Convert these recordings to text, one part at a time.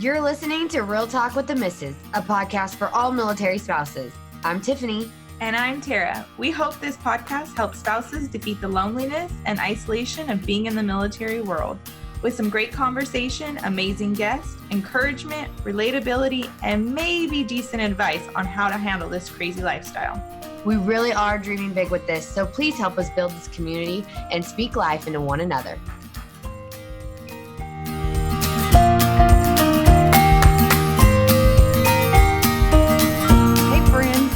You're listening to Real Talk with the Misses, a podcast for all military spouses. I'm Tiffany. And I'm Tara. We hope this podcast helps spouses defeat the loneliness and isolation of being in the military world. With some great conversation, amazing guests, encouragement, relatability, and maybe decent advice on how to handle this crazy lifestyle. We really are dreaming big with this, so please help us build this community and speak life into one another.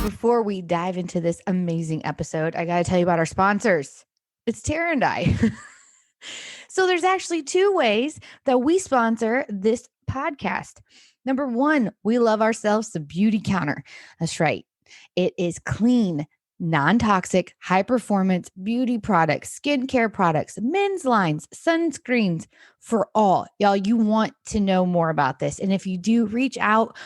Before we dive into this amazing episode, I got to tell you about our sponsors. It's Tara and I. So there's actually two ways that we sponsor this podcast. Number one, we love ourselves the Beauty Counter. That's right. It is clean, non-toxic, high-performance beauty products, skincare products, men's lines, sunscreens for all. Y'all, you want to know more about this. And if you do, reach out.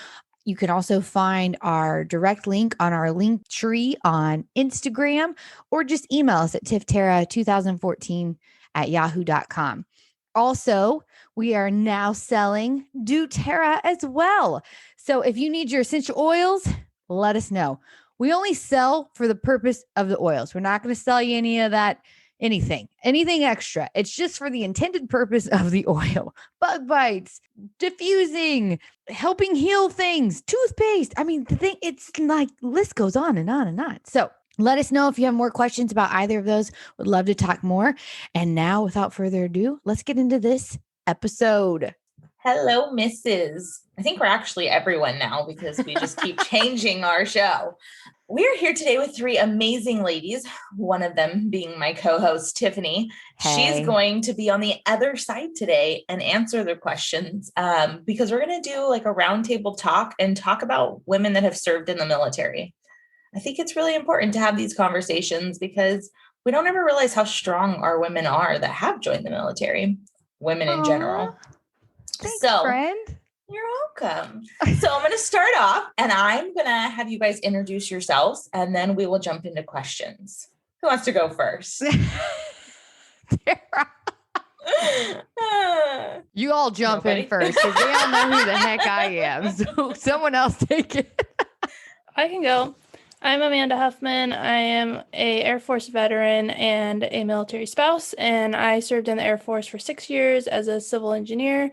You can also find our direct link on our link tree on Instagram, or just email us at tifftara2014@yahoo.com. Also, we are now selling doTERRA as well. So if you need your essential oils, let us know. We only sell for the purpose of the oils. We're not going to sell you any of that. Anything extra. It's just for the intended purpose of the oil. Bug bites, diffusing, helping heal things, toothpaste. I mean, it's like list goes on and on and on. So let us know if you have more questions about either of those. Would love to talk more. And now, without further ado, let's get into this episode. Hello, Misses. I think we're actually everyone now because we just keep changing our show. We're here today with three amazing ladies, one of them being my co-host, Tiffany. Hey. She's going to be on the other side today and answer their questions because we're going to do like a roundtable talk and talk about women that have served in the military. I think it's really important to have these conversations because we don't ever realize how strong our women are that have joined the military, women in general. Thanks, friend. You're welcome. So I'm going to start off and I'm going to have you guys introduce yourselves and then we will jump into questions. Who wants to go first? You all jump in first because they all know who the heck I am. So someone else take it. I can go. I'm Amanda Huffman. I am a Air Force veteran and a military spouse, and I served in the Air Force for 6 years as a civil engineer.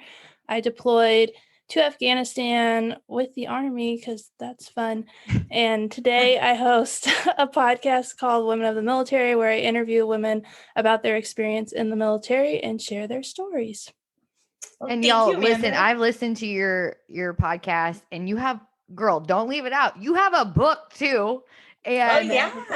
I deployed to Afghanistan with the Army because that's fun. And today I host a podcast called Women of the Military, where I interview women about their experience in the military and share their stories. Well, And thank y'all, you, Amanda. listen, I've listened to your podcast and you have, girl, don't leave it out. You have a book too. And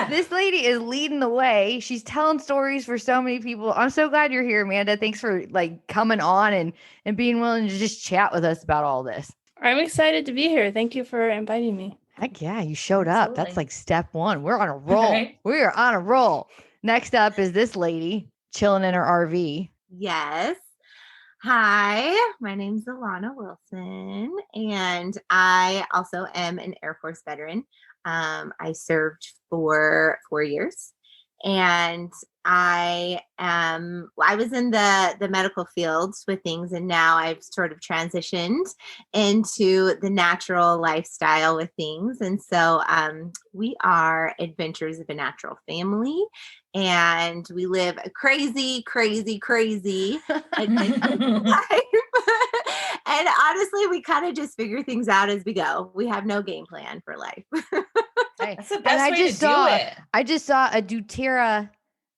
this lady is leading the way. She's telling stories for so many people. I'm so glad you're here, Amanda. Thanks for like coming on and being willing to just chat with us about all this. I'm excited to be here. Thank you for inviting me. Heck yeah, you showed up. That's like step one. We're on a roll. Right. We are on a roll. Next up is this lady chilling in her RV. Yes. Hi, my name's Alana Wilson, and I also am an Air Force veteran. I served for 4 years, and I was in the medical fields with things, and now I've sort of transitioned into the natural lifestyle with things. And so we are Adventures of a Natural Family, and we live a crazy adventure life. And honestly, we kind of just figure things out as we go. We have no game plan for life. That's the best way to do it. I just saw a doTERRA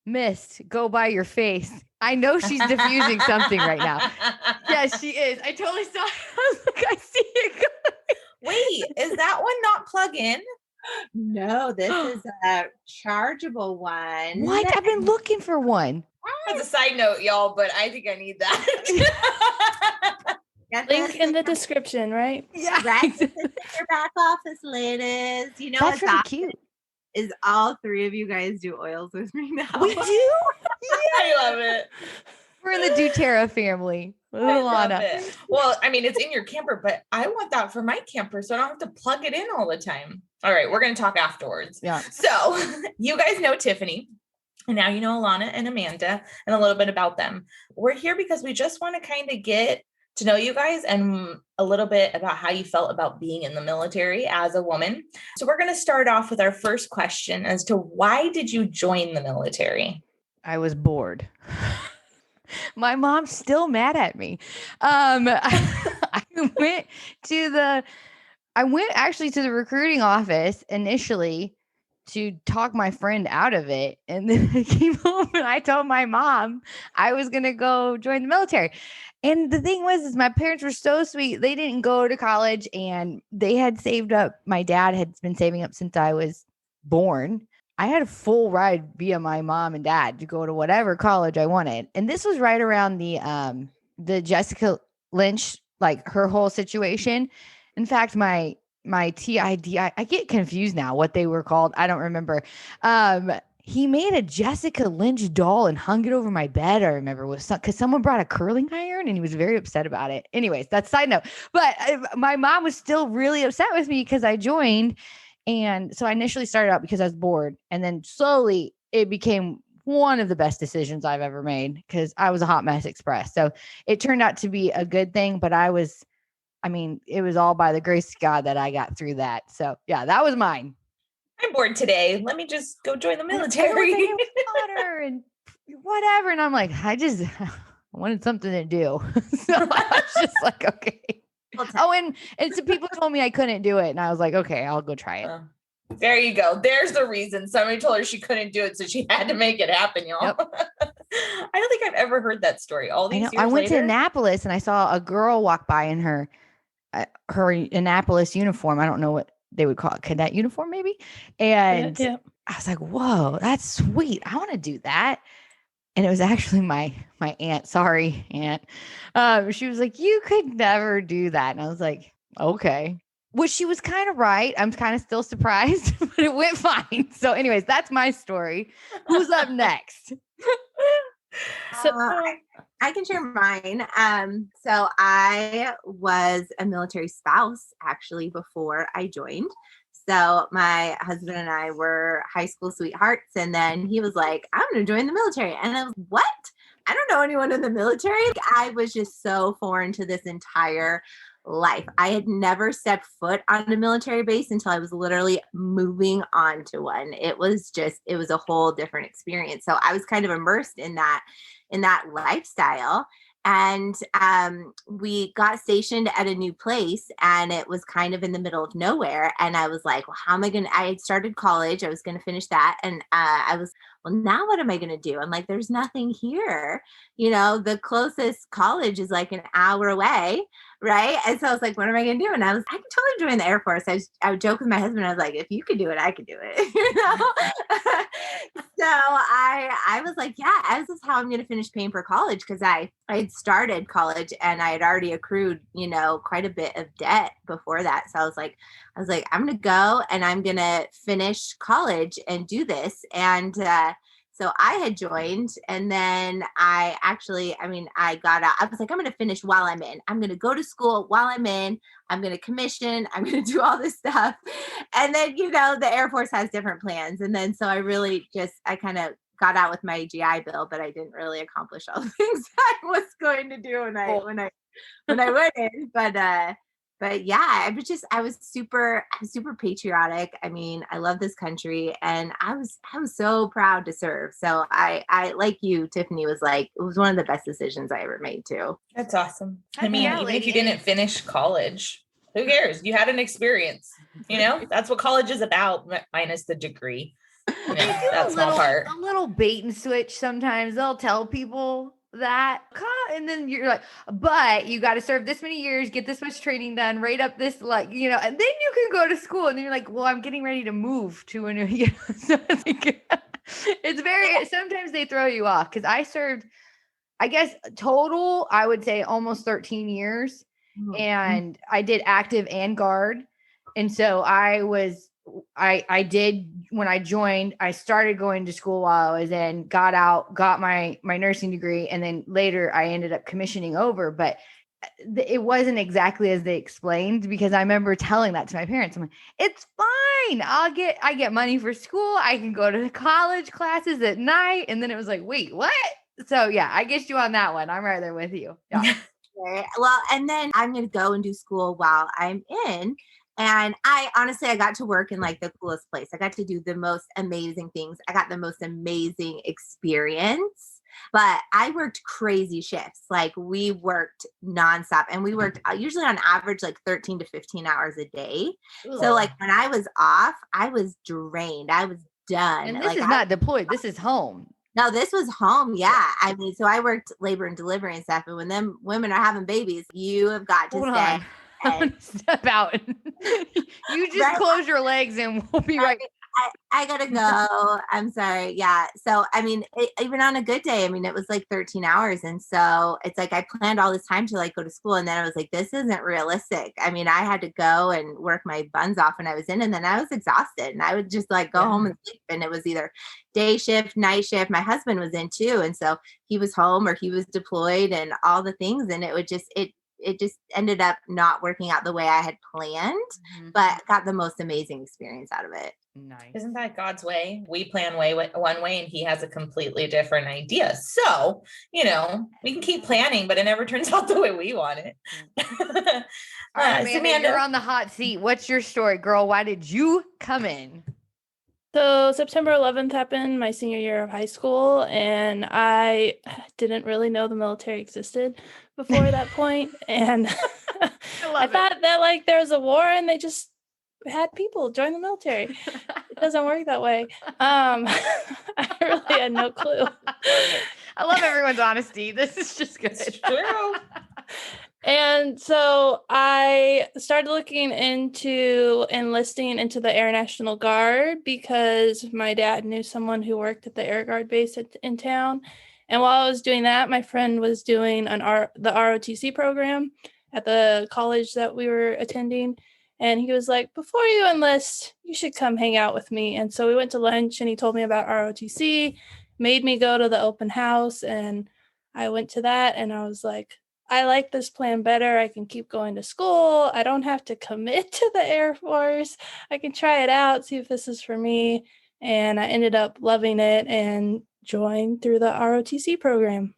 mist go by your face. I know she's diffusing something right now. Yes, she is. I totally saw it. I was like, I see it going. Wait, is that one not plug in? No, this is a chargeable one. What? I've been looking for one. That's a side note, y'all, but I think I need that. Link in the description, right? Yeah. Right. Your back office, ladies. You know That's what's really awesome cute. is all three of you guys do oils with me now. We do? I love it. We're in the doTERRA family. I love it. Well, I mean, it's in your camper, but I want that for my camper so I don't have to plug it in all the time. All right, we're going to talk afterwards. Yeah. So you guys know Tiffany. And now you know Alana and Amanda and a little bit about them. We're here because we just want to kind of get to know you guys and a little bit about how you felt about being in the military as a woman. So we're going to start off with our first question as to why did you join the military? I was bored. My mom's still mad at me. I went actually to the recruiting office initially to talk my friend out of it. And then I came home and I told my mom I was going to go join the military. And the thing was, is my parents were so sweet. They didn't go to college and they had saved up. My dad had been saving up since I was born. I had a full ride via my mom and dad to go to whatever college I wanted. And this was right around the Jessica Lynch, like her whole situation. In fact, my TID, I get confused now what they were called. I don't remember. He made a Jessica Lynch doll and hung it over my bed. I remember because someone brought a curling iron and he was very upset about it. Anyways, that's side note. But my mom was still really upset with me because I joined. And so I initially started out because I was bored. And then slowly it became one of the best decisions I've ever made because I was a hot mess express. So it turned out to be a good thing. But it was all by the grace of God that I got through that. So yeah, that was mine. I'm bored today. Let me just go join the military. Water and whatever. And I'm like, I wanted something to do. So I was just like, okay. And some people told me I couldn't do it. And I was like, okay, I'll go try it. There you go. There's the reason. Somebody told her she couldn't do it. So she had to make it happen, y'all. Yep. I don't think I've ever heard that story. All these years I went later. to Annapolis and I saw a girl walk by in her Annapolis uniform. I don't know what they would call it, cadet uniform maybe. And I was like, whoa, that's sweet. I want to do that. And it was actually my aunt. Sorry, aunt. She was like, you could never do that. And I was like, okay. Which she was kind of right. I'm kind of still surprised, but it went fine. So anyways, that's my story. Who's up next? So I can share mine. So I was a military spouse actually before I joined. So my husband and I were high school sweethearts. And then he was like, I'm going to join the military. And I was, what? I don't know anyone in the military. I was just so foreign to this entire life. I had never stepped foot on a military base until I was literally moving on to one. It was a whole different experience. So I was kind of immersed in that lifestyle. And we got stationed at a new place and it was kind of in the middle of nowhere. And I was like, well, how am I going to, I had started college. I was going to finish that. And I was, well, now what am I going to do? I'm like, there's nothing here. The closest college is like an hour away. Right. And so I was like, what am I going to do? And I can totally join the Air Force. I would joke with my husband. I was like, if you could do it, I could do it. So I was like, yeah, this is how I'm going to finish paying for college. Cause I had started college and I had already accrued, quite a bit of debt before that. So I was like, I'm going to go and I'm going to finish college and do this. And, so I had joined and then I got out. I was like, I'm going to finish while I'm in. I'm going to go to school while I'm in. I'm going to commission. I'm going to do all this stuff. And then, the Air Force has different plans. And then, so I kind of got out with my GI Bill, but I didn't really accomplish all the things I was going to do when I went in. But yeah, I was super patriotic. I mean, I love this country and I was so proud to serve. So I like you, Tiffany, was like, it was one of the best decisions I ever made too. That's awesome. I mean, even if you didn't finish college, who cares? You had an experience, that's what college is about, minus the degree. That small part. A little bait and switch. Sometimes they'll tell people that, and then you're like, but you got to serve this many years, get this much training done, rate up this, and then you can go to school. And then you're like, well, I'm getting ready to move to a new, so it's very, sometimes they throw you off. Cause I served, I guess total, I would say almost 13 years and I did active and guard. And so I did, when I joined, I started going to school while I was in, got out, got my nursing degree. And then later I ended up commissioning over, but it wasn't exactly as they explained because I remember telling that to my parents. I'm like, it's fine. I get money for school. I can go to the college classes at night. And then it was like, wait, what? So yeah, I get you on that one. I'm right there with you. Yeah. Well, and then I'm going to go and do school while I'm in. And I got to work in like the coolest place. I got to do the most amazing things. I got the most amazing experience, but I worked crazy shifts. Like we worked nonstop and we worked usually on average like 13 to 15 hours a day. Ugh. So like when I was off, I was drained. I was done. And this like is not deployed. This is home. No, this was home. Yeah. I mean, so I worked labor and delivery and stuff. And when them women are having babies, you have got to Hold stay. on. I'm gonna step out. You just Right. close your legs and we'll be right. I gotta go. I'm sorry. Yeah. So, I mean, even on a good day, I mean, it was like 13 hours. And so it's like, I planned all this time to like go to school. And then I was like, this isn't realistic. I mean, I had to go and work my buns off when I was in, and then I was exhausted and I would just like go home and sleep. And it was either day shift, night shift. My husband was in too. And so he was home or he was deployed and all the things. And it would just, it just ended up not working out the way I had planned, but got the most amazing experience out of it. Nice. Isn't that God's way? We plan one way and he has a completely different idea. So, we can keep planning, but it never turns out the way we want it. All right, Amanda, you're on the hot seat. What's your story, girl? Why did you come in? So September 11th happened my senior year of high school, and I didn't really know the military existed before that point. And I thought that like there was a war and they just had people join the military. It doesn't work that way. I really had no clue. I love everyone's honesty. This is just good. It's true. And so I started looking into enlisting into the Air National Guard because my dad knew someone who worked at the Air Guard base in town. And while I was doing that, my friend was doing the ROTC program at the college that we were attending. And he was like, before you enlist, you should come hang out with me. And so we went to lunch and he told me about ROTC, made me go to the open house. And I went to that and I was like, I like this plan better. I can keep going to school. I don't have to commit to the Air Force. I can try it out, see if this is for me. And I ended up loving it and joined through the ROTC program.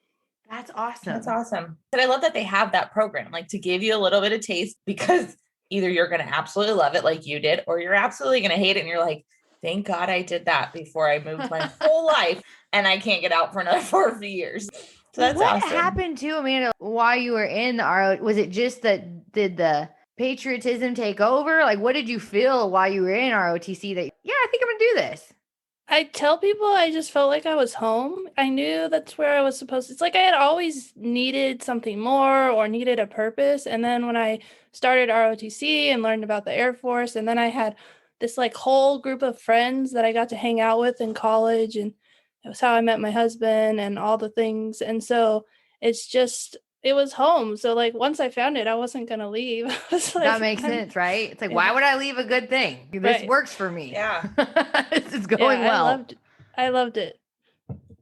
That's awesome. That's awesome. And I love that they have that program, like to give you a little bit of taste, because either you're going to absolutely love it like you did, or you're absolutely going to hate it. And you're like, thank God I did that before I moved my whole life and I can't get out for another 4 years. So that's what awesome. happened to Amanda while you were in the RO? Was it just that did the patriotism take over? Like, what did you feel while you were in ROTC that, yeah, I think I'm going to do this? I tell people I just felt like I was home. I knew that's where I was supposed to. It's like I had always needed something more or needed a purpose. And then when I started ROTC and learned about the Air Force, and then I had this like whole group of friends that I got to hang out with in college, and it was how I met my husband and all the things. And so it was home. So like once I found it, I wasn't going to leave. That makes sense, right? It's like, why would I leave a good thing? This works for me. Yeah. This is going well. I loved it.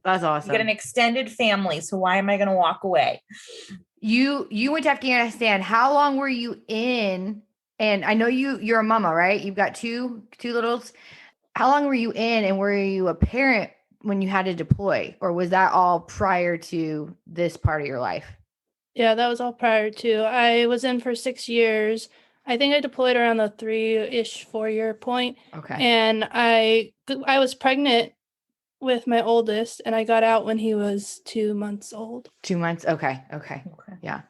That's awesome. You get an extended family. So why am I going to walk away? You went to Afghanistan. How long were you in? And I know you're a mama, right? You've got two littles. How long were you in, and were you a parent when you had to deploy, or was that all prior to this part of your life? Yeah, that was all prior to. I was in for 6 years. I think I deployed around the 3-ish, 4-year point. Okay. And I was pregnant with my oldest, and I got out when he was 2 months old. 2 months. Okay. Yeah.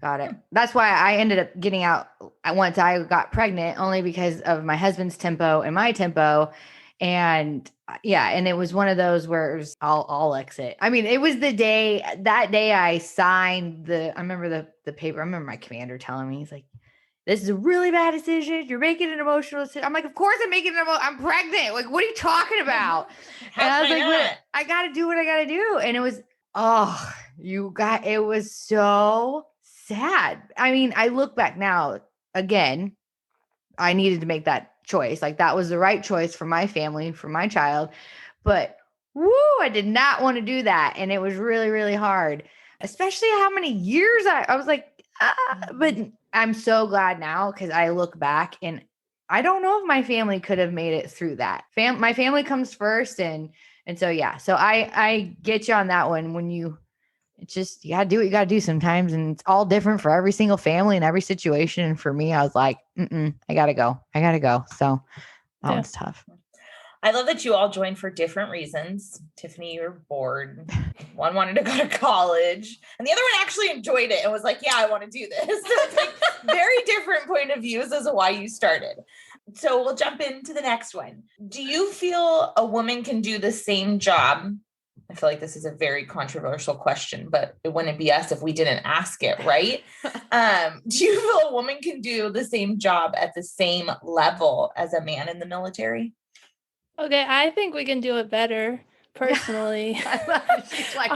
Got it. That's why I ended up getting out once I got pregnant, only because of my husband's tempo and my tempo. And yeah, and it was one of those where it was, I'll exit. I mean, it was that day I signed I remember the paper. I remember my commander telling me, he's like, this is a really bad decision. You're making an emotional decision. I'm like, of course I'm making I'm pregnant. Like, what are you talking about? And I was like, I got to do what I got to do. And it was, it was so sad. I mean, I look back now, again, I needed to make that choice. Like, that was the right choice for my family, for my child. But I did not want to do that. And it was really, really hard, especially how many years I was like, but I'm so glad now, because I look back and I don't know if my family could have made it through that. My family comes first. And so, yeah, so I get you on that one. When you it's just, you gotta do what you gotta do sometimes. And it's all different for every single family and every situation. And for me, I was like, I gotta go. So that one's tough. I love that you all joined for different reasons. Tiffany, you were bored. One wanted to go to college, and the other one actually enjoyed it and was like, yeah, I want to do this. So it's like very different point of views as to why you started. So we'll jump into the next one. Do you feel a woman can do the same job? I feel like this is a very controversial question, but it wouldn't be us if we didn't ask it, right? Do you feel a woman can do the same job at the same level as a man in the military? Okay, I think we can do it better, personally. She's like,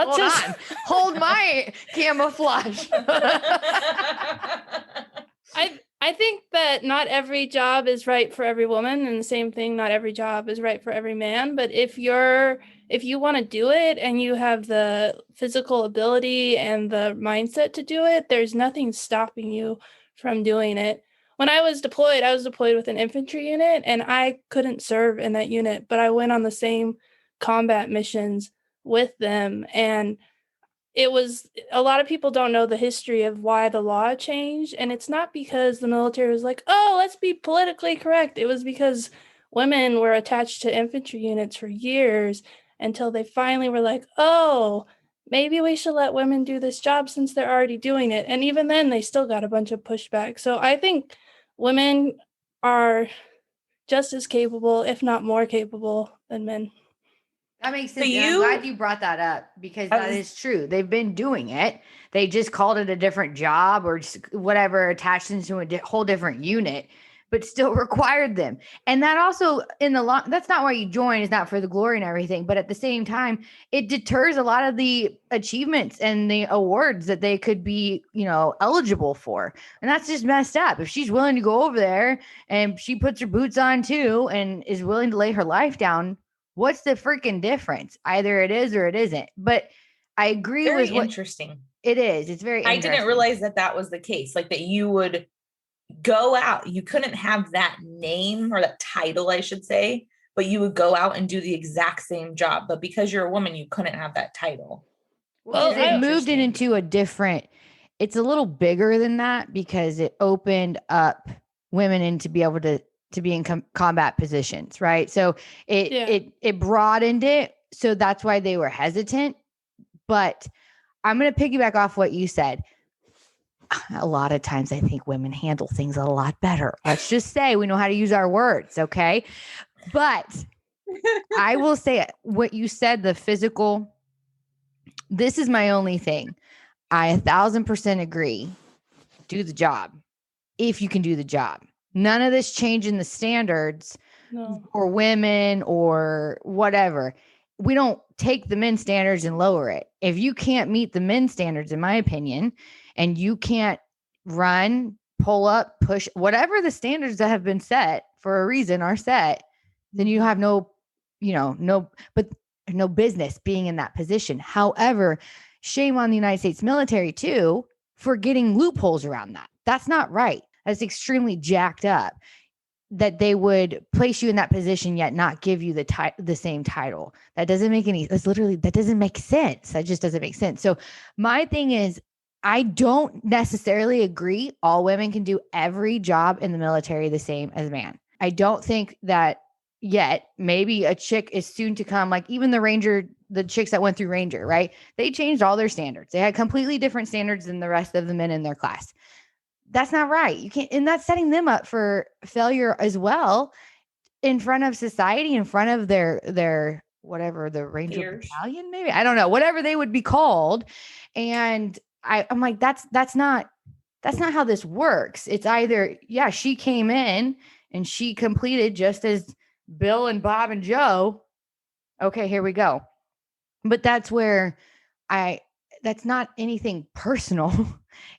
hold my camouflage. I think that not every job is right for every woman, and the same thing, not every job is right for every man. But if you want to do it and you have the physical ability and the mindset to do it, there's nothing stopping you from doing it. When I was deployed with an infantry unit, and I couldn't serve in that unit, but I went on the same combat missions with them. And it was, a lot of people don't know the history of why the law changed. And it's not because the military was like, oh, let's be politically correct. It was because women were attached to infantry units for years until they finally were like, oh, maybe we should let women do this job since they're already doing it. And even then, they still got a bunch of pushback. So I think women are just as capable, if not more capable, than men. That makes sense. I'm glad you brought that up, because that is true. They've been doing it. They just called it a different job or just whatever, attached into a whole different unit, but still required them. And that also that's not why you join, is not for the glory and everything. But at the same time, it deters a lot of the achievements and the awards that they could be, eligible for. And that's just messed up. If she's willing to go over there and she puts her boots on too, and is willing to lay her life down, what's the freaking difference? Either it is or it isn't. But I agree with what interesting. It is. It's very interesting. I didn't realize that was the case. Like that you would go out, you couldn't have that name or that title, I should say, but you would go out and do the exact same job. But because you're a woman, you couldn't have that title. Well, it moved it into it's a little bigger than that, because it opened up women in to be able to be in combat positions, right? So it broadened it. So that's why they were hesitant. But I'm going to piggyback off what you said. A lot of times I think women handle things a lot better. Let's just say we know how to use our words. Okay. But I will say what you said, the physical, this is my only thing. I 1,000% agree. Do the job if you can do the job. None of this changing the standards for women or whatever. We don't take the men's standards and lower it. If you can't meet the men's standards, in my opinion, and you can't run, pull up, push, whatever the standards that have been set for a reason are set, then you have no business being in that position. However, shame on the United States military too for getting loopholes around that. That's not right. That's extremely jacked up that they would place you in that position yet not give you the same title. That doesn't make that doesn't make sense. That just doesn't make sense. So my thing is, I don't necessarily agree all women can do every job in the military the same as a man. I don't think that yet. Maybe a chick is soon to come, like even the chicks that went through Ranger, right? They changed all their standards. They had completely different standards than the rest of the men in their class. That's not right. You can't, and that's setting them up for failure as well in front of society, in front of their whatever, the Ranger Battalion, maybe. I don't know, whatever they would be called. And I'm like, that's not how this works. It's either, she came in and she completed just as Bill and Bob and Joe. Okay, here we go. But that's where that's not anything personal.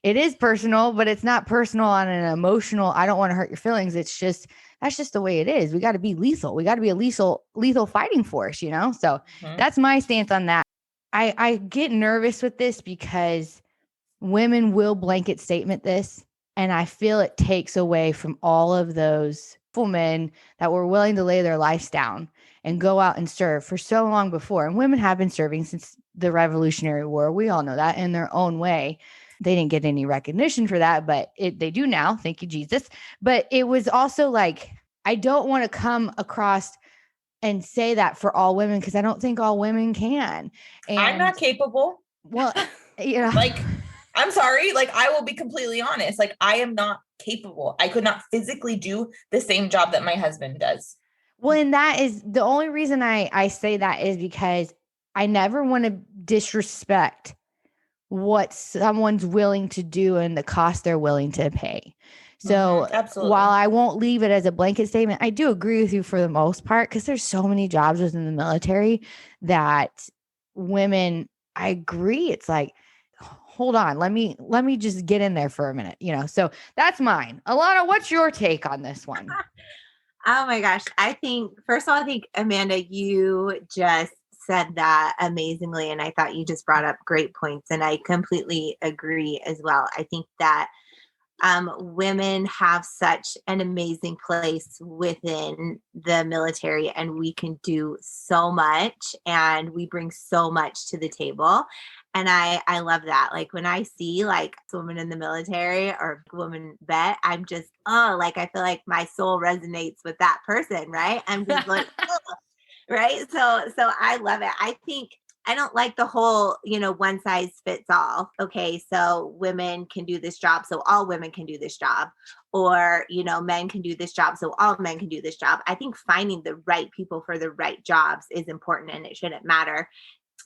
It is personal, but it's not personal on an emotional, I don't want to hurt your feelings. It's just, that's just the way it is. We got to be lethal. We got to be a lethal fighting force, So that's my stance on that. I get nervous with this because women will blanket statement this. And I feel it takes away from all of those men that were willing to lay their lives down and go out and serve for so long before. And women have been serving since the Revolutionary War. We all know that in their own way. They didn't get any recognition for that, but they do now. Thank you, Jesus. But it was also like, I don't want to come across and say that for all women, because I don't think all women can. And I'm not capable. well, you know, Like, I'm sorry. Like, I will be completely honest. Like, I am not capable. I could not physically do the same job that my husband does. well, and that is the only reason I say that is because I never want to disrespect what someone's willing to do and the cost they're willing to pay. So Absolutely. while I won't leave it as a blanket statement, I do agree with you for the most part, because there's so many jobs within the military that women, I agree. It's like, hold on, let me just get in there for a minute, so that's mine. Alana, what's your take on this one? Oh my gosh. I think, first of all, I think, Amanda, you just said that amazingly. And I thought you just brought up great points. And I completely agree as well. I think that women have such an amazing place within the military, and we can do so much, and we bring so much to the table. And I love that. Like, when I see like a woman in the military or woman vet, I'm just, like, I feel like my soul resonates with that person. Right. I'm just like, right. So I love it. I think I don't like the whole, one size fits all. Okay. So women can do this job, so all women can do this job, or, men can do this job, so all men can do this job. I think finding the right people for the right jobs is important, and it shouldn't matter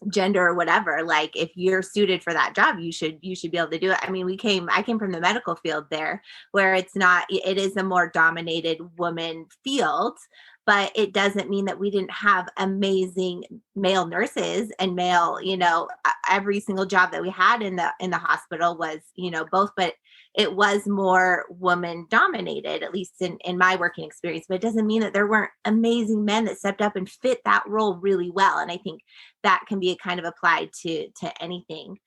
gender or whatever. Like, if you're suited for that job, you should be able to do it. I mean, I came from the medical field there, where it is a more dominated woman field, but it doesn't mean that we didn't have amazing male nurses and male, every single job that we had in the hospital was, both, but it was more woman dominated, at least in my working experience. But it doesn't mean that there weren't amazing men that stepped up and fit that role really well. And I think that can be kind of applied to anything.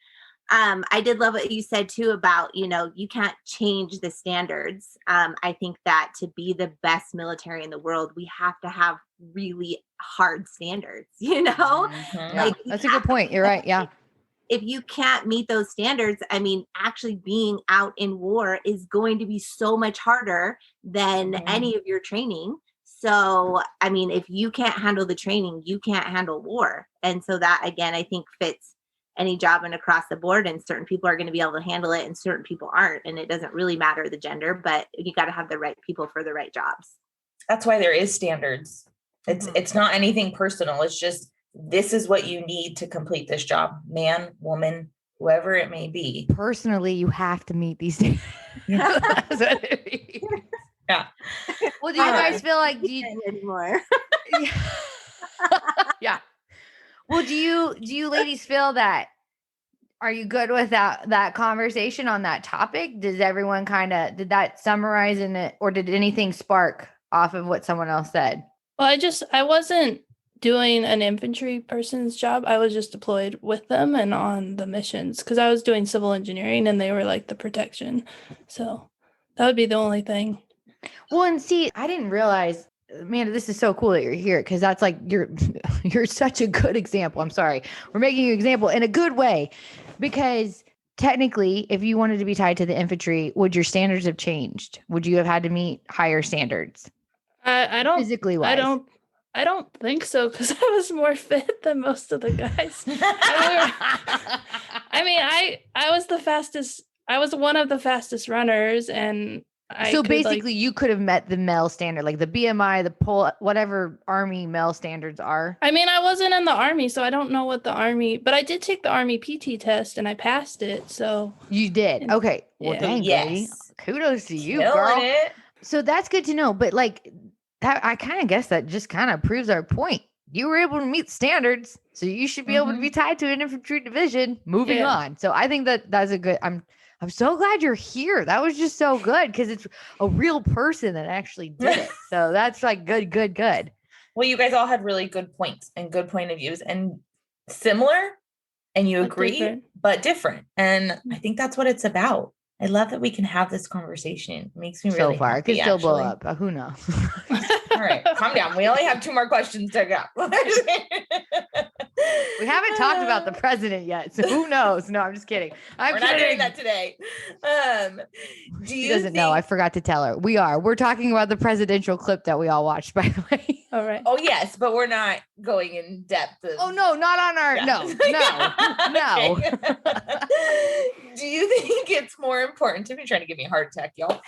I did love what you said too about, you can't change the standards. I think that to be the best military in the world, we have to have really hard standards, Mm-hmm. Like, that's a good point. You're right. Yeah. If you can't meet those standards, I mean, actually being out in war is going to be so much harder than any of your training. So, I mean, if you can't handle the training, you can't handle war. And so that, again, I think fits any job and across the board, and certain people are going to be able to handle it and certain people aren't. And it doesn't really matter the gender, but you got to have the right people for the right jobs. That's why there is standards. It's not anything personal. It's just, this is what you need to complete this job. Man, woman, whoever it may be. Personally, you have to meet these standards. Yeah. That's what it means. Yeah. Well, do you guys feel like anymore? Yeah. Well, do you ladies feel that? Are you good with that conversation on that topic? Does everyone did that summarize in it, or did anything spark off of what someone else said? Well, I wasn't doing an infantry person's job. I was just deployed with them and on the missions, because I was doing civil engineering and they were like the protection. So that would be the only thing. Well, and see, I didn't realize, Amanda, this is so cool that you're here, because that's like, you're such a good example. I'm sorry. We're making you an example in a good way, because technically, if you wanted to be tied to the infantry, would your standards have changed? Would you have had to meet higher standards? I don't physically wise. I don't think so, because I was more fit than most of the guys. I mean, I was the fastest. I was one of the fastest runners, and so basically, you could have met the male standard, like the BMI, the pull, whatever Army male standards are. I mean, I wasn't in the Army, so I don't know what the Army, but I did take the Army PT test and I passed it. So you did. Okay. Well, yeah. dang, lady. Kudos to you, Killing girl. it. So that's good to know. But like that, I kind of guess that just kind of proves our point. You were able to meet standards, so you should be able to be tied to an infantry division. Moving on. So I think that's a good. I'm so glad you're here. That was just so good, because it's a real person that actually did it. So that's like good. Well, you guys all had really good points and good point of views, and similar, and you agree, but different. And I think that's what it's about. I love that we can have this conversation. It makes me really so far. happy, It could still blow up. Who knows? All right, calm down. We only have 2 more questions to go. We haven't talked about the president yet, so who knows? No, I'm just kidding. We're not doing that today. Do She you doesn't know. I forgot to tell her. We're talking about the presidential clip that we all watched, by the way. All right. Oh yes, but we're not going in depth. Oh no, not on our no. Do you think it's more important? Tiffany's trying to give me a heart attack, y'all.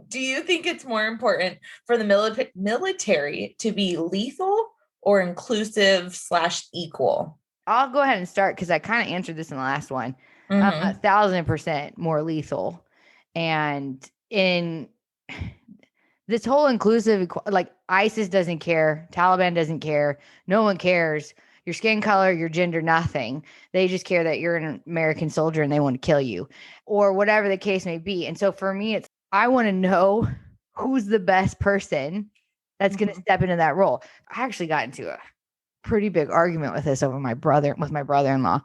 Do you think it's more important for the military to be lethal or inclusive / equal? I'll go ahead and start because I kind of answered this in the last one. Mhm. 1,000% more lethal. And in this whole inclusive, like ISIS doesn't care, Taliban doesn't care, no one cares. Your skin color, your gender, nothing. They just care that you're an American soldier and they want to kill you or whatever the case may be. And so for me, I want to know who's the best person that's going to step into that role. I actually got into a pretty big argument with this with my brother-in-law.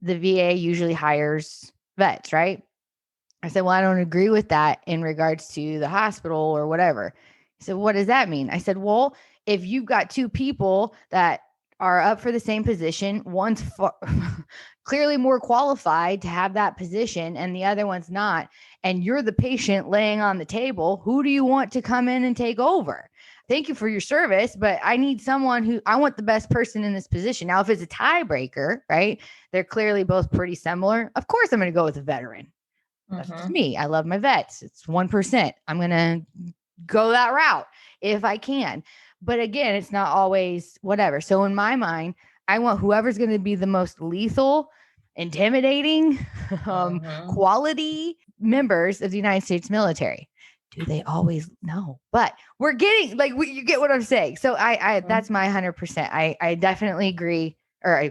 The VA usually hires vets, right? I said, well, I don't agree with that in regards to the hospital or whatever. He said, what does that mean? I said, well, if you've got 2 people that are up for the same position, one's clearly more qualified to have that position and the other one's not, and you're the patient laying on the table, who do you want to come in and take over? Thank you for your service, but I need someone I want the best person in this position. Now, if it's a tiebreaker, right, they're clearly both pretty similar. Of course, I'm going to go with a veteran. That's just me. I love my vets. It's 1%. I'm going to go that route if I can. But again, it's not always whatever. So in my mind, I want whoever's going to be the most lethal, intimidating, quality members of the United States military. Do they always know? But we're getting you get what I'm saying. So I that's my 100%. I definitely agree. I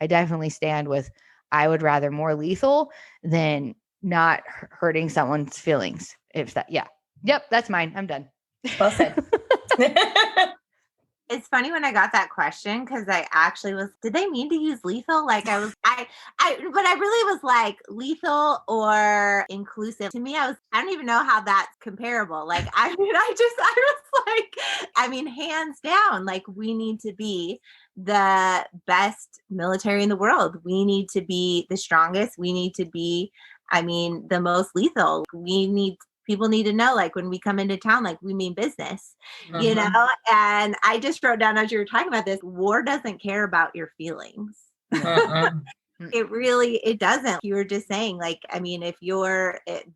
definitely stand with, I would rather more lethal than not hurting someone's feelings. Yep, that's mine. I'm done. Well said. It's funny when I got that question because I actually did they mean to use lethal? Like but I really was like lethal or inclusive. To me, I don't even know how that's comparable. Like, I was like, hands down, like we need to be the best military in the world. We need to be the strongest. We need to be, the most lethal. People need to know, like, when we come into town, like, we mean business, you know? And I just wrote down as you were talking about this, war doesn't care about your feelings. It doesn't. You were just saying, like, if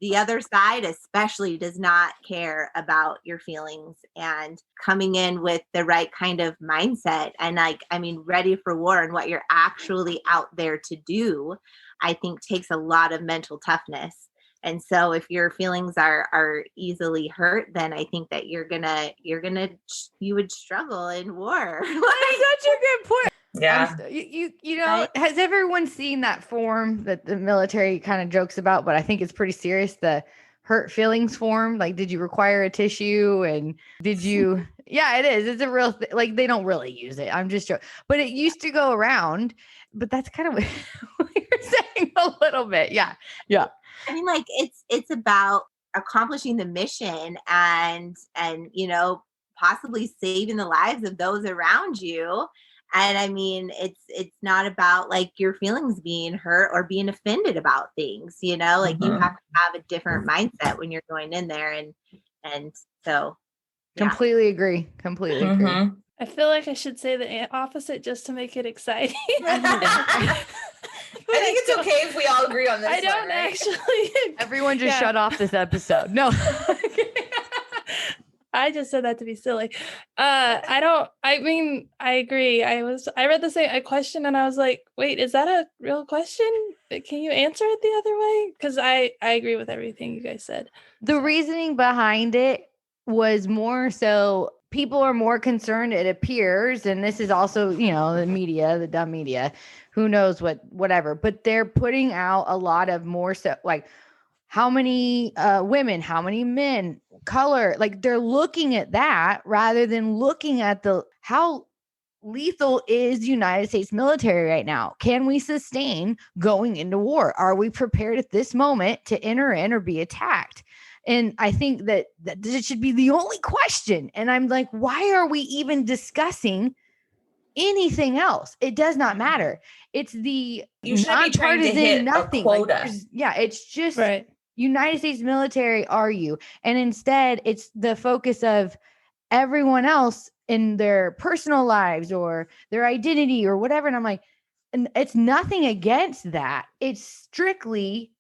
the other side especially does not care about your feelings and coming in with the right kind of mindset and ready for war and what you're actually out there to do, I think takes a lot of mental toughness. And so if your feelings are easily hurt, then I think that you would struggle in war. That's such a good point. Yeah. You know, has everyone seen that form that the military kind of jokes about, but I think it's pretty serious, the hurt feelings form? Like, did you require a tissue? And did you, yeah, it is. It's a real thing. Like, they don't really use it. I'm just joking. But it used to go around, but that's kind of what you're saying a little bit. Yeah. Yeah. It's about accomplishing the mission and possibly saving the lives of those around you. And it's not about like your feelings being hurt or being offended about things, you have to have a different mindset when you're going in there. And so. Yeah. Completely agree. I feel like I should say the opposite just to make it exciting. I think it's okay if we all agree on this. I don't actually. Everyone just shut off this episode. No. I just said that to be silly. I agree. I read the same question and I was like, wait, is that a real question? Can you answer it the other way? Because I agree with everything you guys said. The reasoning behind it was more so people are more concerned, it appears, and this is also, the media, the dumb media, who knows whatever, but they're putting out a lot of more so like how many women, how many men, color, like they're looking at that rather than looking at how lethal is the United States military right now. Can we sustain going into war? Are we prepared at this moment to enter in or be attacked? And I think that it should be the only question. And I'm like, why are we even discussing anything else? It does not matter. It's the You shouldn't be trying to hit nothing. a quota. Like, yeah, it's just Right. United States military, are you? And instead, it's the focus of everyone else in their personal lives or their identity or whatever. And I'm like, and it's nothing against that. It's strictly,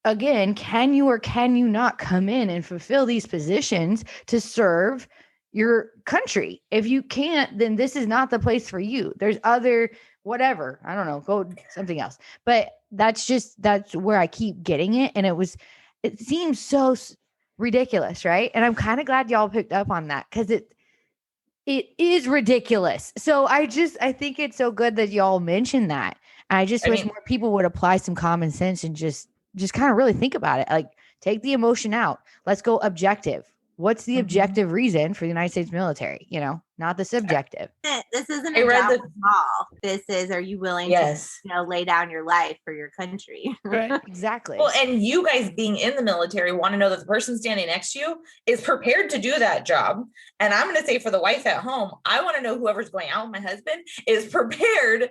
again, can you or can you not come in and fulfill these positions to serve your country? If you can't, then this is not the place for you. There's other, whatever, I don't know, go something else. But that's where I keep getting it. And it seems so ridiculous, right? And I'm kind of glad y'all picked up on that, because it is ridiculous. So I think it's so good that y'all mentioned that. And I wish more people would apply some common sense and just kind of really think about it. Like, take the emotion out. Let's go objective. What's the objective reason for the United States military? Not the subjective. This isn't a job call. This is, are you willing to lay down your life for your country? Right. Exactly. Well, and you guys being in the military want to know that the person standing next to you is prepared to do that job. And I'm going to say, for the wife at home, I want to know whoever's going out with my husband is prepared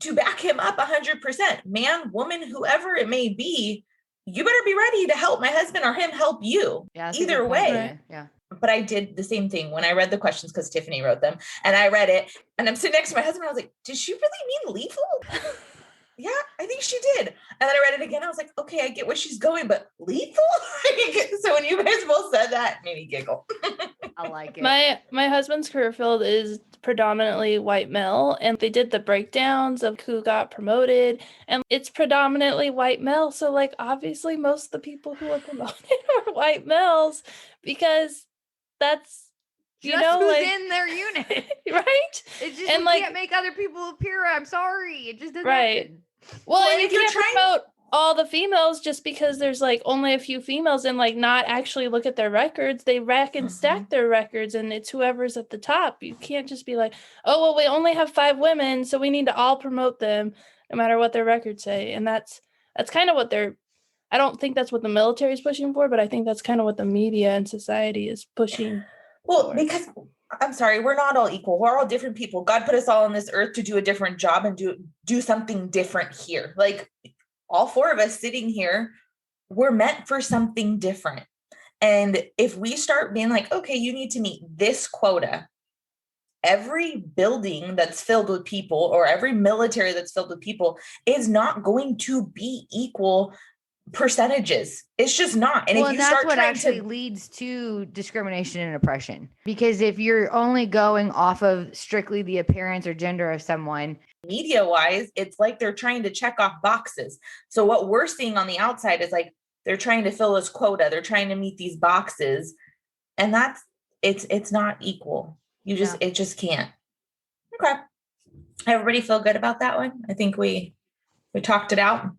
to back him up 100%. Man, woman, whoever it may be, you better be ready to help my husband or him help you. Yeah, either way. Right. Yeah. But I did the same thing when I read the questions, because Tiffany wrote them, and I read it, and I'm sitting next to my husband. I was like, did she really mean lethal? Yeah, I think she did. And then I read it again. I was like, okay, I get where she's going, but lethal? So when you guys both said that, it made me giggle. I like it. My husband's career field is predominantly white male, and they did the breakdowns of who got promoted, and it's predominantly white male. So like, obviously most of the people who are promoted are white males, because that's, who's in their unit. Right? It's just, and we can't make other people appear. I'm sorry. It just doesn't happen. Well, and you can't promote all the females just because there's like only a few females, and like not actually look at their records. They rack and stack their records, and it's whoever's at the top. You can't just be like, oh, well, we only have 5 women, so we need to all promote them no matter what their records say. And that's kind of what I don't think that's what the military is pushing for, but I think that's kind of what the media and society is pushing. Well, because I'm sorry, we're not all equal. We're all different people. God put us all on this earth to do a different job and do something different here. Like, all 4 of us sitting here, we're meant for something different. And if we start being like, okay, you need to meet this quota, every building that's filled with people, or every military that's filled with people, is not going to be equal percentages. It's just not. And if you that's start what trying actually leads to discrimination and oppression, because if you're only going off of strictly the appearance or gender of someone, media wise, it's like they're trying to check off boxes. So what we're seeing on the outside is like, they're trying to fill this quota. They're trying to meet these boxes, and it's not equal. It just can't. Okay. Everybody feel good about that one? I think we talked it out.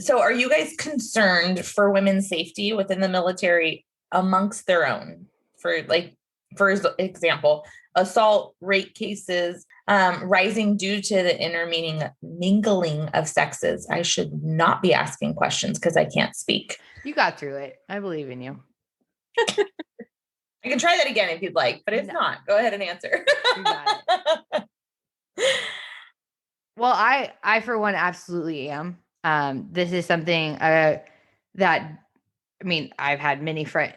So are you guys concerned for women's safety within the military amongst their own? For example, assault rate cases rising due to the intermingling of sexes. I should not be asking questions because I can't speak. You got through it. I believe in you. I can try that again if you'd like, but if not, go ahead and answer. You got it. Well, I for one absolutely am. This is something that, I mean, I've had many friends.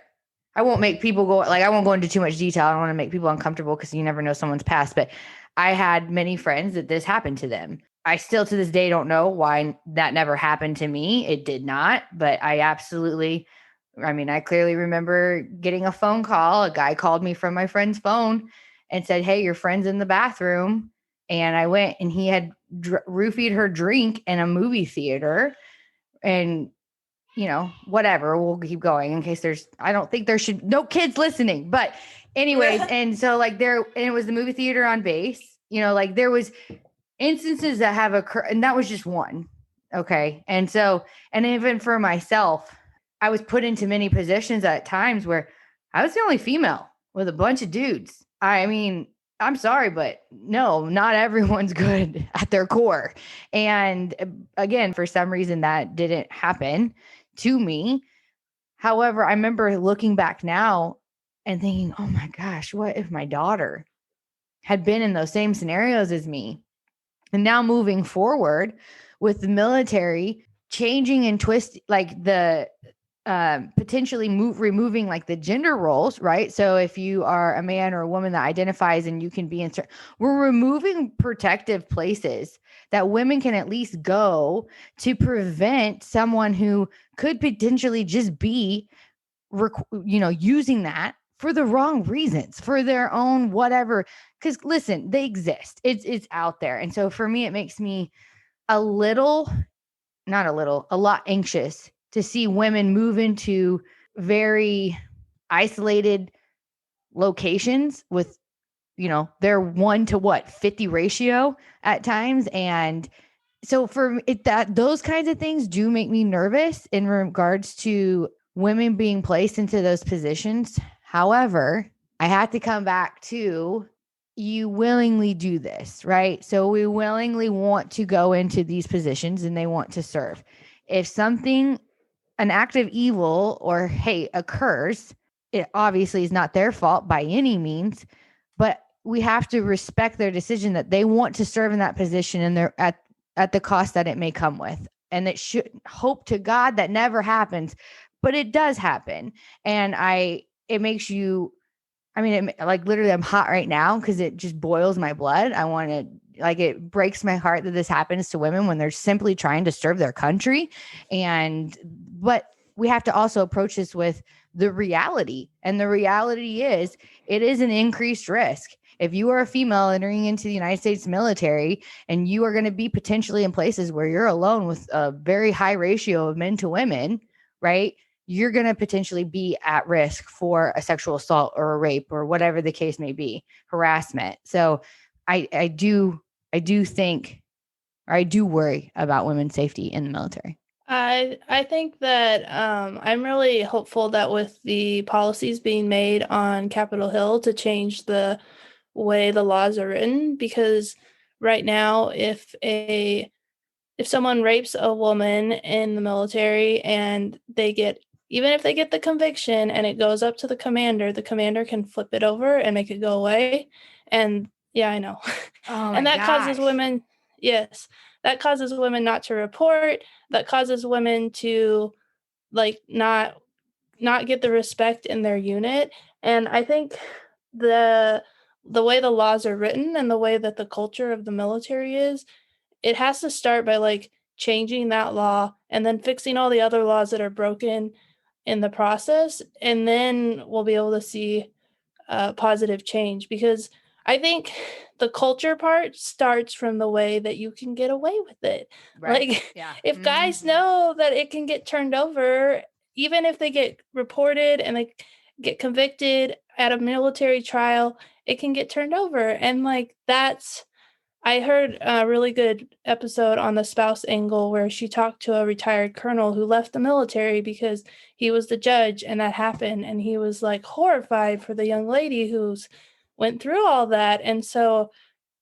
I won't make people go, like, I won't go into too much detail. I don't want to make people uncomfortable because you never know someone's past, but I had many friends that this happened to them. I still to this day don't know why that never happened to me. It did not, but I clearly remember getting a phone call. A guy called me from my friend's phone and said, "Hey, your friend's in the bathroom." And I went, and he had roofied her drink in a movie theater. And, whatever, we'll keep going in case I don't think there should, no kids listening. But anyways, and so and it was the movie theater on base, there was instances that have occurred, and that was just one. Okay. And so, and even for myself, I was put into many positions at times where I was the only female with a bunch of dudes. I mean, I'm sorry, but no, not everyone's good at their core. And again, for some reason that didn't happen to me. However, I remember looking back now and thinking, oh my gosh, what if my daughter had been in those same scenarios as me? And now moving forward with the military changing and twist, like the potentially removing like the gender roles, right? So if you are a man or a woman that identifies and you can be in, we're removing protective places that women can at least go to prevent someone who could potentially just be, using that for the wrong reasons, for their own whatever. Because listen, they exist. It's out there, and so for me, it makes me a little, not a little, a lot anxious to see women move into very isolated locations with, their 1 to what 50 ratio at times. And so for it, that those kinds of things do make me nervous in regards to women being placed into those positions. However, I have to come back to, you willingly do this, right? So we willingly want to go into these positions and they want to serve. If something, an act of evil or hate occurs, it obviously is not their fault by any means, but we have to respect their decision that they want to serve in that position, and they're at the cost that it may come with. And it should, hope to God that never happens, but it does happen. And it makes you, like literally I'm hot right now because it just boils my blood. I want to, like, it breaks my heart that this happens to women when they're simply trying to serve their country. But we have to also approach this with the reality. And the reality is it is an increased risk. If you are a female entering into the United States military and you are going to be potentially in places where you're alone with a very high ratio of men to women, right? You're going to potentially be at risk for a sexual assault or a rape or whatever the case may be, harassment. So I do think, or I do worry about women's safety in the military. I think that I'm really hopeful that with the policies being made on Capitol Hill to change the way the laws are written, because right now if someone rapes a woman in the military and even if they get the conviction and it goes up to the commander can flip it over and make it go away. And yeah, I know. Oh and that causes women, yes, that causes women not to report, that causes women to like not get the respect in their unit. And I think the way the laws are written and the way that the culture of the military is, it has to start by like changing that law and then fixing all the other laws that are broken in the process. And then we'll be able to see positive change, because I think the culture part starts from the way that you can get away with it. Right. Like, yeah. If guys know that it can get turned over, even if they get reported and they get convicted at a military trial, it can get turned over. And like, I heard a really good episode on the spouse angle where she talked to a retired colonel who left the military because he was the judge and that happened. And he was like horrified for the young lady who's went through all that. And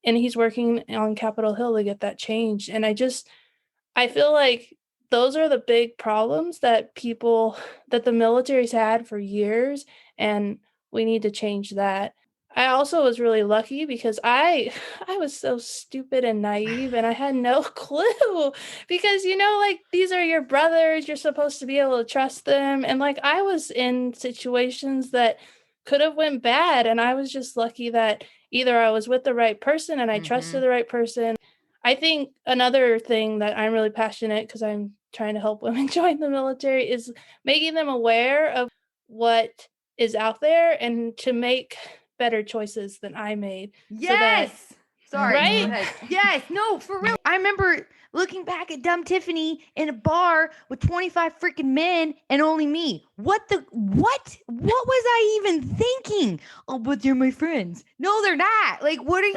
he's working on Capitol Hill to get that changed. And I feel like those are the big problems that the military's had for years, and we need to change that. I also was really lucky because I was so stupid and naive and I had no clue, because, like, these are your brothers, you're supposed to be able to trust them. And like, I was in situations that could have went bad. And I was just lucky that either I was with the right person and I trusted the right person. I think another thing that I'm really passionate, because I'm trying to help women join the military, is making them aware of what is out there and to make better choices than I made. Yes. Sorry. Right? Yes. No, for real. I remember looking back at Dumb Tiffany in a bar with 25 freaking men and only me. What was I even thinking? Oh, but they're my friends. No, they're not. Like, what are you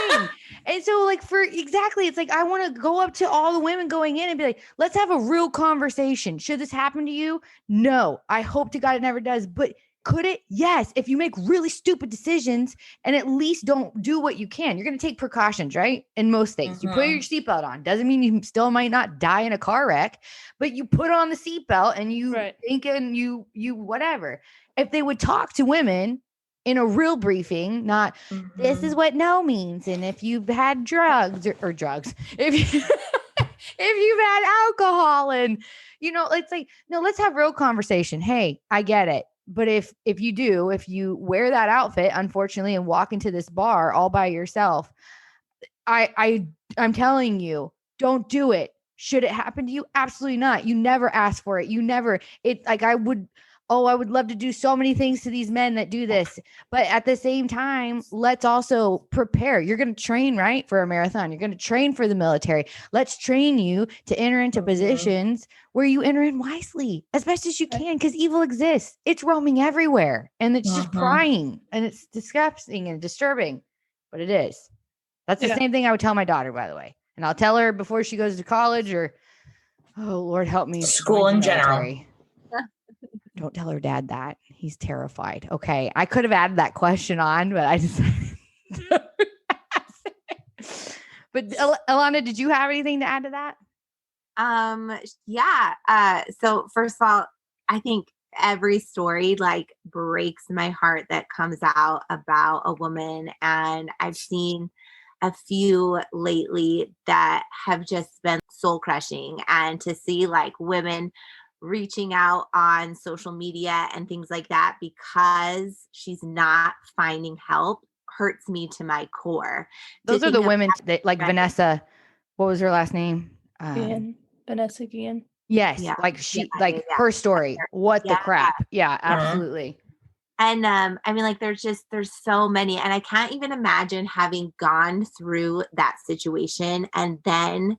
doing? And so like, it's like, I want to go up to all the women going in and be like, let's have a real conversation. Should this happen to you? No, I hope to God it never does. But Could it? Yes. If you make really stupid decisions and at least don't do what you can, you're going to take precautions, right? In most things, you put your seatbelt on. Doesn't mean you still might not die in a car wreck, but you put on the seatbelt and you think and you whatever. If they would talk to women in a real briefing, not this is what no means. And if you've had drugs or drugs, if you, if you've had alcohol and, it's like, no, let's have real conversation. Hey, I get it. But if you wear that outfit, unfortunately, and walk into this bar all by yourself, I'm telling you, don't do it. Should it happen to you? Absolutely not. You never ask for it. I would love to do so many things to these men that do this. But at the same time, let's also prepare. You're going to train, right, for a marathon. You're going to train for the military. Let's train you to enter into positions where you enter in wisely as best as you can, because evil exists. It's roaming everywhere and it's just prying, and it's disgusting and disturbing, but it is. That's the same thing I would tell my daughter, by the way. And I'll tell her before she goes to college or, oh, Lord, help me. School in general. Don't tell her dad that. He's terrified. Okay. I could have added that question on, but I decided to But Alana, did you have anything to add to that? So first of all, I think every story like breaks my heart that comes out about a woman. And I've seen a few lately that have just been soul crushing, and to see like women reaching out on social media and things like that because she's not finding help hurts me to my core. Those are the women that like Vanessa, what was her last name? Vanessa Guillen. Yes. Yeah. Like her story. What the crap? Yeah, absolutely. And I mean, like there's so many, and I can't even imagine having gone through that situation and then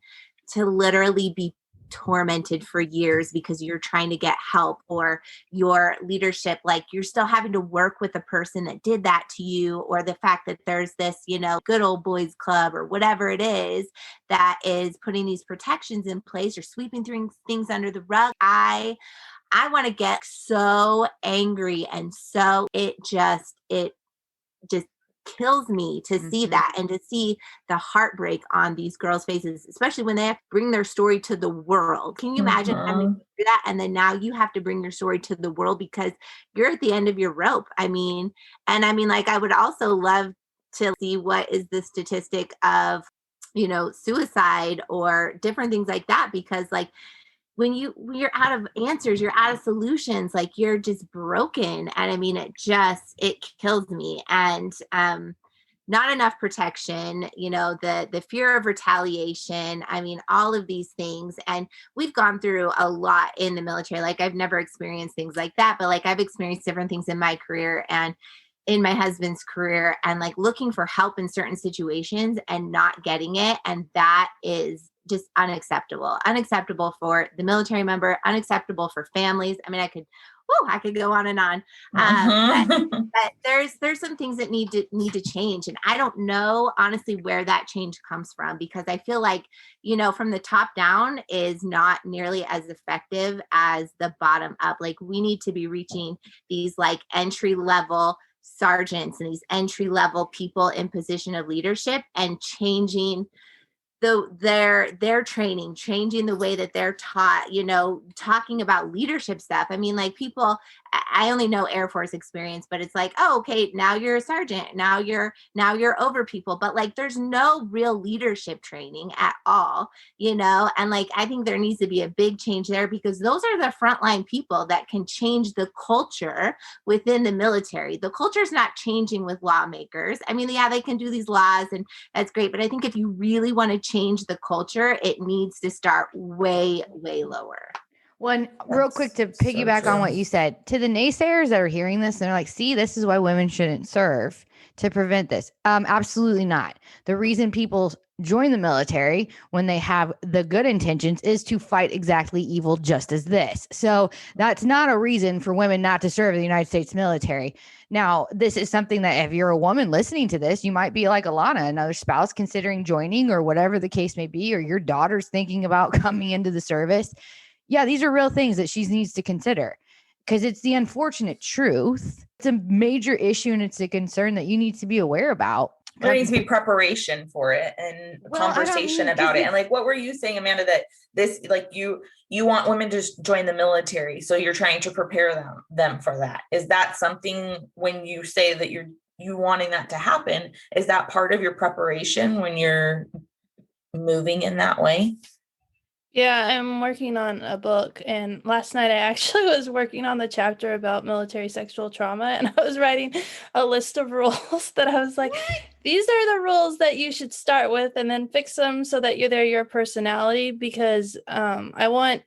to literally be tormented for years because you're trying to get help, or your leadership, like you're still having to work with the person that did that to you, or the fact that there's this, good old boys club or whatever it is that is putting these protections in place or sweeping things under the rug. I want to get so angry, and so it just kills me to see that, and to see the heartbreak on these girls' faces, especially when they have to bring their story to the world. Can you imagine having to do that? And then now you have to bring your story to the world because you're at the end of your rope. I mean, like I would also love to see what is the statistic of, suicide or different things like that, because like when you're out of answers, you're out of solutions, like you're just broken. And I mean, it kills me. And not enough protection, the fear of retaliation. I mean, all of these things. And we've gone through a lot in the military. Like I've never experienced things like that, but like I've experienced different things in my career and in my husband's career, and like looking for help in certain situations and not getting it. And that is just unacceptable for the military member, unacceptable for families. I mean, I could go on and on. But there's some things that need to change. And I don't know, honestly, where that change comes from, because I feel like, from the top down is not nearly as effective as the bottom up. Like we need to be reaching these like entry level sergeants and these entry level people in position of leadership, and changing their training, changing the way that they're taught, talking about leadership stuff. I mean, like people, I only know Air Force experience, but it's like, oh, okay, now you're a sergeant, now you're over people, but like there's no real leadership training at all, and like I think there needs to be a big change there, because those are the frontline people that can change the culture within the military. The culture is not changing with lawmakers. I mean, yeah, they can do these laws and that's great, but I think if you really want to change the culture, it needs to start way, way lower. Real quick to piggyback on what you said, to the naysayers that are hearing this, and they're like, see, this is why women shouldn't serve, to prevent this. Absolutely not. The reason people join the military when they have the good intentions is to fight exactly evil, just as this. So that's not a reason for women not to serve in the United States military. Now, this is something that if you're a woman listening to this, you might be like Alana, another spouse considering joining, or whatever the case may be, or your daughter's thinking about coming into the service. Yeah, these are real things that she needs to consider. because it's the unfortunate truth. It's a major issue and it's a concern that you need to be aware about. There needs to be preparation for it and conversation about it. And like, what were you saying, Amanda, that this, like you want women to join the military. So you're trying to prepare them for that. Is that something when you say that you wanting that to happen, is that part of your preparation when you're moving in that way? Yeah, I'm working on a book, and last night I actually was working on the chapter about military sexual trauma, and I was writing a list of rules that I was like, these are the rules that you should start with and then fix them so that they're your personality, because I want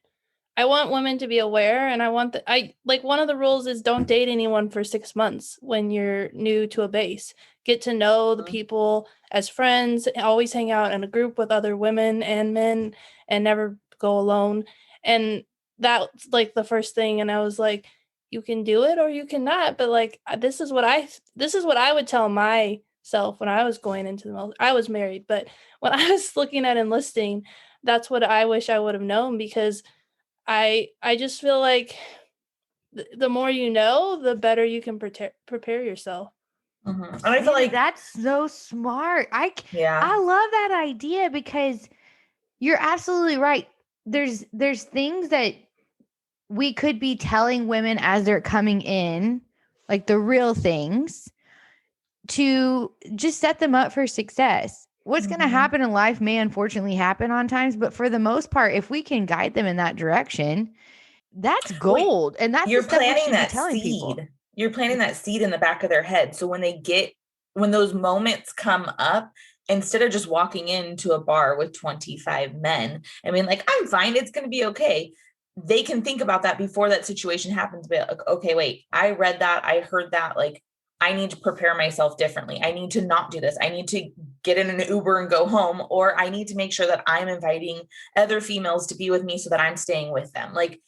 women to be aware, and one of the rules is don't date anyone for 6 months when you're new to a base. Get to know the people as friends, always hang out in a group with other women and men and never go alone. And that's like the first thing. And I was like, you can do it or you cannot. But like, this is what I would tell myself when I was going into the military. I was married, but when I was looking at enlisting, that's what I wish I would have known, because I just feel like the more you know, the better you can prepare yourself. And I feel like that's so smart. I love that idea, because you're absolutely right. There's things that we could be telling women as they're coming in, like the real things, to just set them up for success. What's going to happen in life may unfortunately happen on times, but for the most part, if we can guide them in that direction, that's gold. And that's you're planting that seed. People. You're planting that seed in the back of their head. So when those moments come up, instead of just walking into a bar with 25 men, I mean, like, I'm fine, it's going to be okay. They can think about that before that situation happens. But like, okay, wait, I read that, I heard that, like, I need to prepare myself differently. I need to not do this. I need to get in an Uber and go home, or I need to make sure that I'm inviting other females to be with me so that I'm staying with them. Like,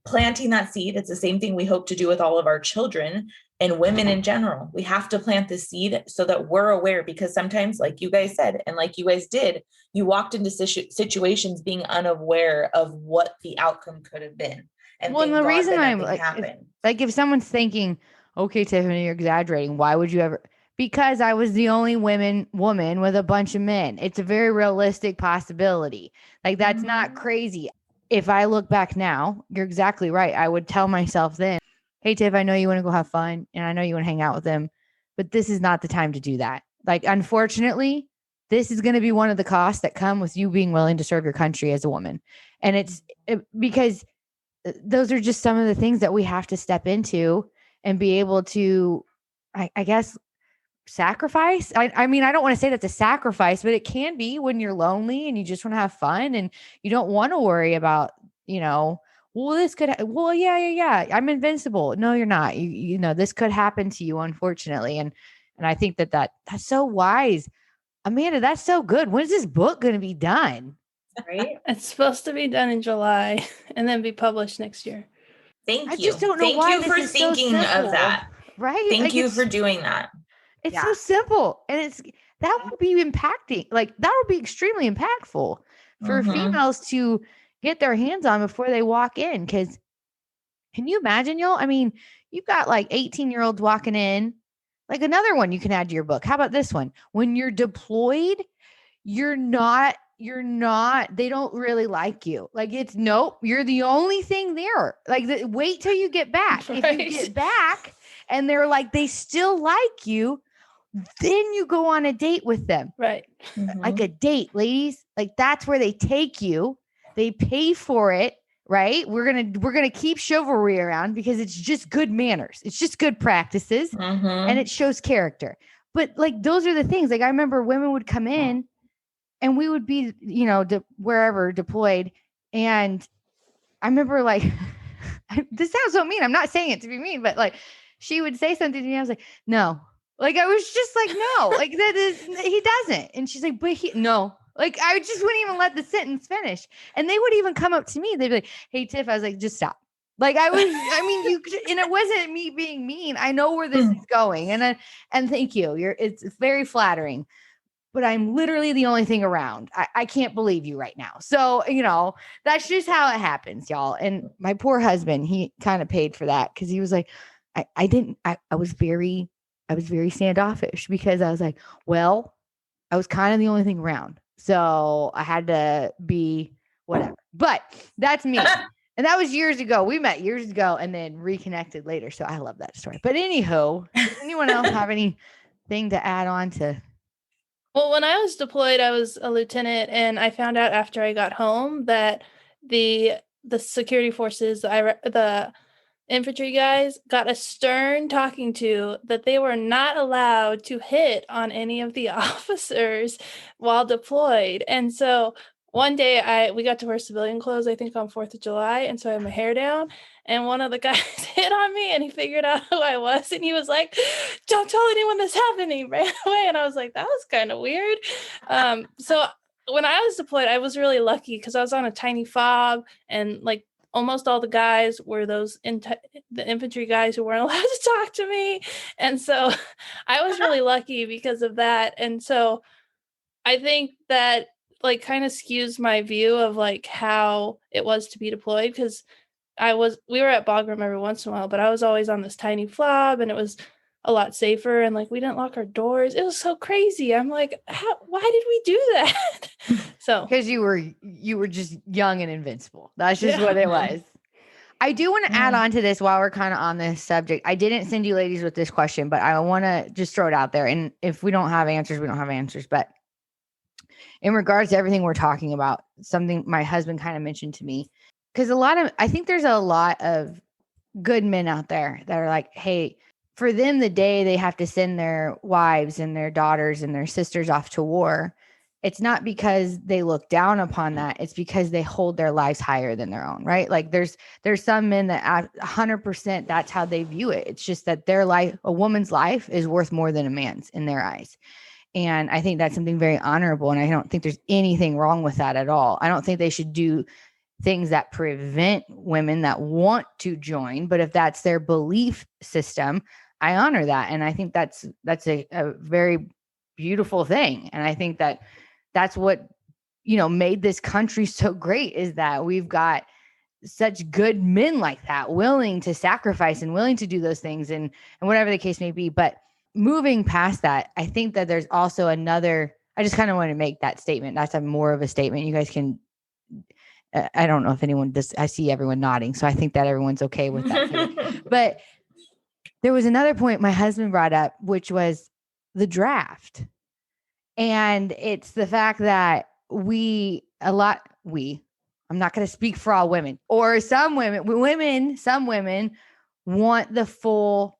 planting that seed, it's the same thing we hope to do with all of our children and women in general. We have to plant the seed so that we're aware, because sometimes, like you guys said, and like you guys did, you walked into situations being unaware of what the outcome could have been. And the reason I'm like, if someone's thinking, okay, Tiffany, you're exaggerating, why would you ever? Because I was the only woman with a bunch of men. It's a very realistic possibility. Like, that's not crazy. If I look back now, you're exactly right. I would tell myself then, hey, Tiff, I know you want to go have fun and I know you want to hang out with them, but this is not the time to do that. Like, unfortunately, this is going to be one of the costs that come with you being willing to serve your country as a woman. And because those are just some of the things that we have to step into and be able to, I guess, sacrifice. I mean, I don't want to say that's a sacrifice, but it can be when you're lonely and you just want to have fun and you don't want to worry about, well, this could, yeah, I'm invincible. No, you're not. You know, this could happen to you, unfortunately. And I think that's so wise. Amanda, that's so good. When's this book going to be done? Right? It's supposed to be done in July and then be published next year. Thank you. I just don't know Thank why you for thinking of that. Right? Thank you for doing that. It's so simple, and that would be impacting. Like, that would be extremely impactful for females to get their hands on before they walk in. Because can you imagine, y'all? I mean, you've got like 18-year-olds walking in. Like, another one you can add to your book. How about this one? When you're deployed, you're not. They don't really like you. Like, you're the only thing there. Like, wait till you get back. Right. If you get back and they're like, they still like you, then you go on a date with them. Right. Like a date, ladies. Like, that's where they take you. They pay for it, right? We're going to keep chivalry around because it's just good manners. It's just good practices and it shows character. But like, those are the things. Like, I remember women would come in and we would be, wherever deployed. And I remember, like, this sounds so mean. I'm not saying it to be mean, but like, she would say something to me. I was like, no. Like, I was just like, no, like, he doesn't. And she's like, but no. Like, I just wouldn't even let the sentence finish. And they would even come up to me. They'd be like, hey, Tiff. I was like, just stop. Like, and it wasn't me being mean. I know where this is going. And thank you. It's very flattering. but I'm literally the only thing around. I can't believe you right now. So, that's just how it happens, y'all. And my poor husband, he kind of paid for that because he was like, I was very standoffish because I was like, well, I was kind of the only thing around. So I had to be whatever. But that's me. And that was years ago. We met years ago and then reconnected later. So I love that story. But anywho, does anyone else have anything to add on to? Well, when I was deployed, I was a lieutenant, and I found out after I got home that the security forces, the infantry guys, got a stern talking to that they were not allowed to hit on any of the officers while deployed. And so one day we got to wear civilian clothes, I think on 4th of July. And so I had my hair down, and one of the guys hit on me, and he figured out who I was. And he was like, don't tell anyone this happened. And he ran away. And I was like, that was kind of weird. So when I was deployed, I was really lucky because I was on a tiny fob, and like almost all the guys were those the infantry guys who weren't allowed to talk to me. And so I was really lucky because of that. And so I think that like kind of skews my view of like how it was to be deployed, because we were at Bagram every once in a while, but I was always on this tiny fob, and it was a lot safer, and like we didn't lock our doors. It was so crazy. I'm like, why did we do that? So because you were just young and invincible. That's just what it was. I do want to add on to this while we're kind of on this subject. I didn't send you ladies with this question, but I want to just throw it out there. And if we don't have answers, we don't have answers. But in regards to everything we're talking about, something my husband kind of mentioned to me, because I think there's a lot of good men out there that are like, hey, for them, the day they have to send their wives and their daughters and their sisters off to war, it's not because they look down upon that. It's because they hold their lives higher than their own, right? Like there's some men that 100% that's how they view it. It's just that their life, a woman's life, is worth more than a man's in their eyes. And I think that's something very honorable. And I don't think there's anything wrong with that at all. I don't think they should do things that prevent women that want to join. But if that's their belief system, I honor that. And I think that's a very beautiful thing. And I think that's what, made this country so great, is that we've got such good men like that, willing to sacrifice and willing to do those things and whatever the case may be. But moving past that, I think that there's also I just kind of want to make that statement. That's more of a statement. You guys can, I don't know if anyone does. I see everyone nodding. So I think that everyone's okay with that. But there was another point my husband brought up, which was the draft. And it's the fact that I'm not going to speak for all women, or some women want the full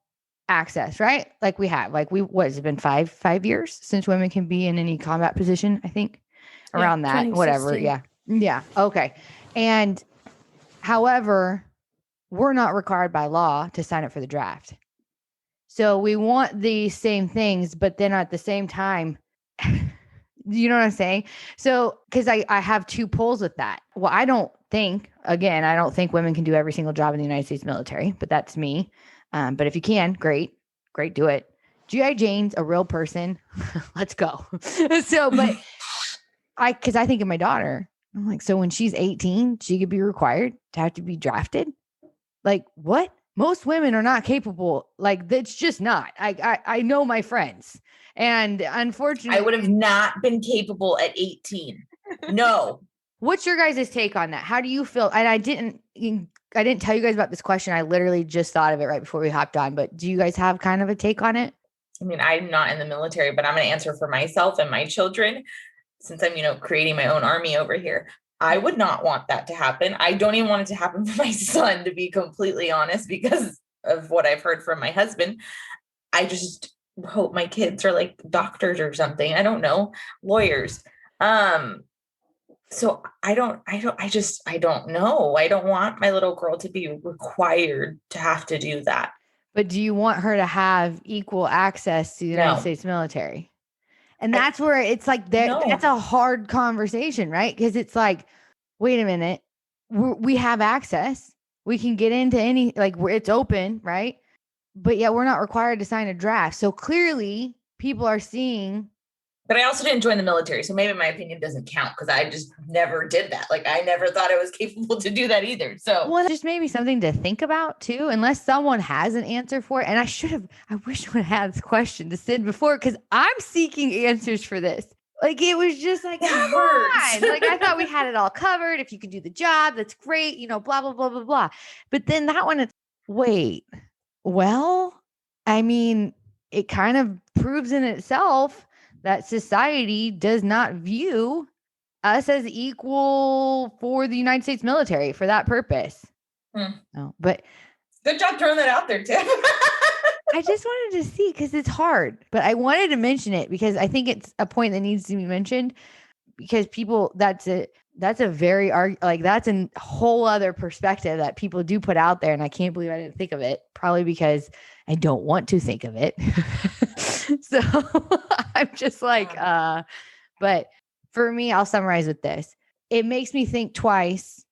access, right? Like we have, what has it been 5 years since women can be in any combat position? I think around that, whatever. Yeah. Yeah. Okay. And however, we're not required by law to sign up for the draft. So we want these same things, but then at the same time, you know what I'm saying? So, because I have two pulls with that. Well, I don't think women can do every single job in the United States military, but that's me. But if you can, great, do it. G.I. Jane's a real person. Let's go. So, but because I think of my daughter, I'm like, so when she's 18, she could be required to have to be drafted. Like what? Most women are not capable. Like that's just not. I know my friends, and unfortunately, I would have not been capable at 18. No. What's your guys' take on that? How do you feel? And I didn't tell you guys about this question. I literally just thought of it right before we hopped on. But do you guys have kind of a take on it? I mean, I'm not in the military, but I'm going to answer for myself and my children, since I'm, creating my own army over here. I would not want that to happen. I don't even want it to happen for my son, to be completely honest, because of what I've heard from my husband. I just hope my kids are like doctors or something. I don't know, lawyers. So I don't know. I don't want my little girl to be required to have to do that. But do you want her to have equal access to the United States military? And that's where it's like that's a hard conversation, right? Because it's like, wait a minute, we have access. We can get into any, it's open, right? But yet we're not required to sign a draft. So clearly people are seeing But I also didn't join the military. So maybe my opinion doesn't count because I just never did that. Like I never thought I was capable to do that either. So well, just maybe something to think about too, unless someone has an answer for it. And I wish I would have had this question to send before because I'm seeking answers for this. Like it was just like, It come hurts. on. Like I thought we had it all covered. If you could do the job, that's great, blah, blah, blah, blah, blah. But then that one, it's wait, well, I mean, it kind of proves in itself that society does not view us as equal for the United States military for that purpose. No, but good job throwing that out there, Tim. I just wanted to see because it's hard, but I wanted to mention it because I think it's a point that needs to be mentioned because people, that's a very, like that's a whole other perspective that people do put out there. And I can't believe I didn't think of it, probably because I don't want to think of it. So I'm just like, but for me, I'll summarize with this. It makes me think twice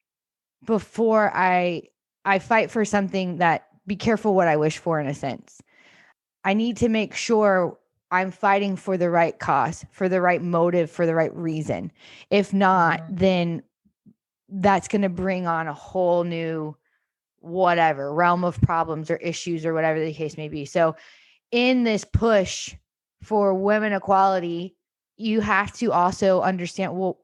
before I fight for something that be careful what I wish for in a sense. I need to make sure I'm fighting for the right cause, for the right motive, for the right reason. If not, then that's going to bring on a whole new whatever realm of problems or issues or whatever the case may be. So in this push for women equality, you have to also understand, well,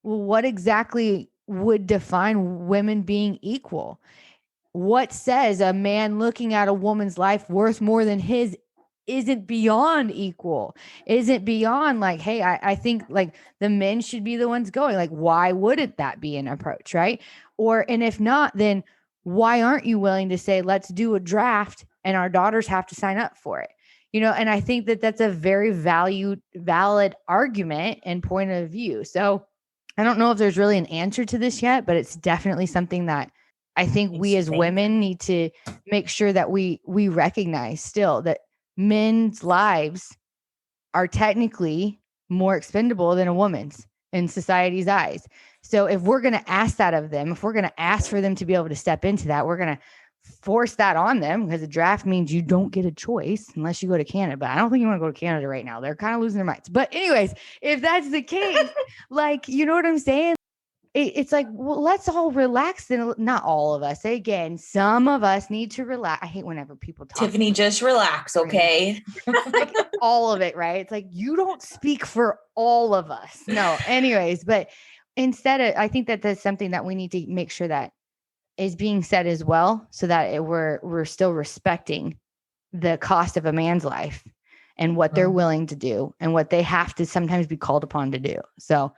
what exactly would define women being equal? What says a man looking at a woman's life worth more than his isn't beyond equal, isn't beyond like, hey, I think like the men should be the ones going, like, why wouldn't that be an approach? Right. And if not, then why aren't you willing to say, let's do a draft and our daughters have to sign up for it? And I think that that's a very valid argument and point of view. So I don't know if there's really an answer to this yet, but it's definitely something that I think we as women need to make sure that we recognize still that men's lives are technically more expendable than a woman's in society's eyes. So if we're going to ask that of them, if we're going to ask for them to be able to step into that, we're going to force that on them because a draft means you don't get a choice unless you go to Canada. But I don't think you want to go to Canada right now. They're kind of losing their minds. But anyways, if that's the case, like, you know what I'm saying? It's like, well, let's all relax. Then not all of us. Again, some of us need to relax. I hate whenever people talk. Tiffany, just relax, okay? Like all of it, right? It's like you don't speak for all of us. No, anyways, but instead, I think that that's something that we need to make sure that is being said as well, so that we're still respecting the cost of a man's life and what they're willing to do and what they have to sometimes be called upon to do. So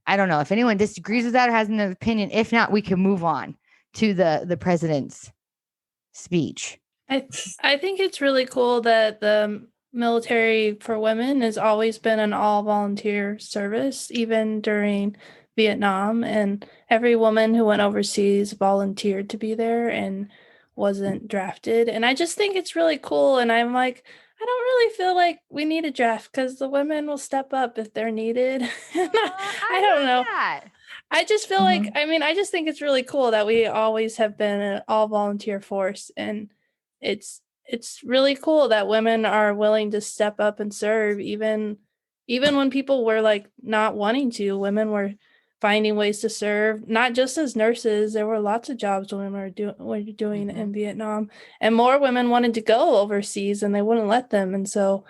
I don't know if anyone disagrees with that or has an opinion. If not, we can move on to the president's speech. I think it's really cool that the military for women has always been an all volunteer service, even during Vietnam, and every woman who went overseas volunteered to be there and wasn't drafted. And I just think it's really cool. And I'm like, I don't really feel like we need a draft because the women will step up if they're needed. I don't know. That. I just feel like, I just think it's really cool that we always have been an all volunteer force. And it's really cool that women are willing to step up and serve, even when people were like not wanting to. Women were finding ways to serve, not just as nurses. There were lots of jobs women were doing in Vietnam, and more women wanted to go overseas and they wouldn't let them. And so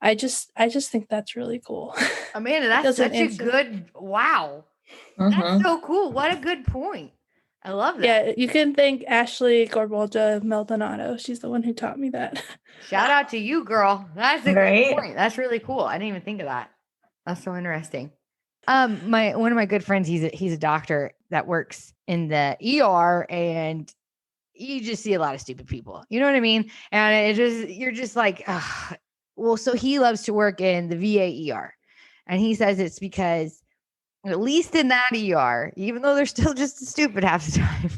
I just think that's really cool. Amanda, that's such a good, wow. That's so cool. What a good point. I love that. Yeah, you can thank Ashley Gorbolja Maldonado. She's the one who taught me that. Shout out to you, girl. That's a good point. That's really cool. I didn't even think of that. That's so interesting. One of my good friends, he's a doctor that works in the ER, and you just see a lot of stupid people. You know what I mean? And you're just like, ugh. Well, so he loves to work in the VA ER, and he says it's because at least in that ER, even though they're still just as stupid half the time,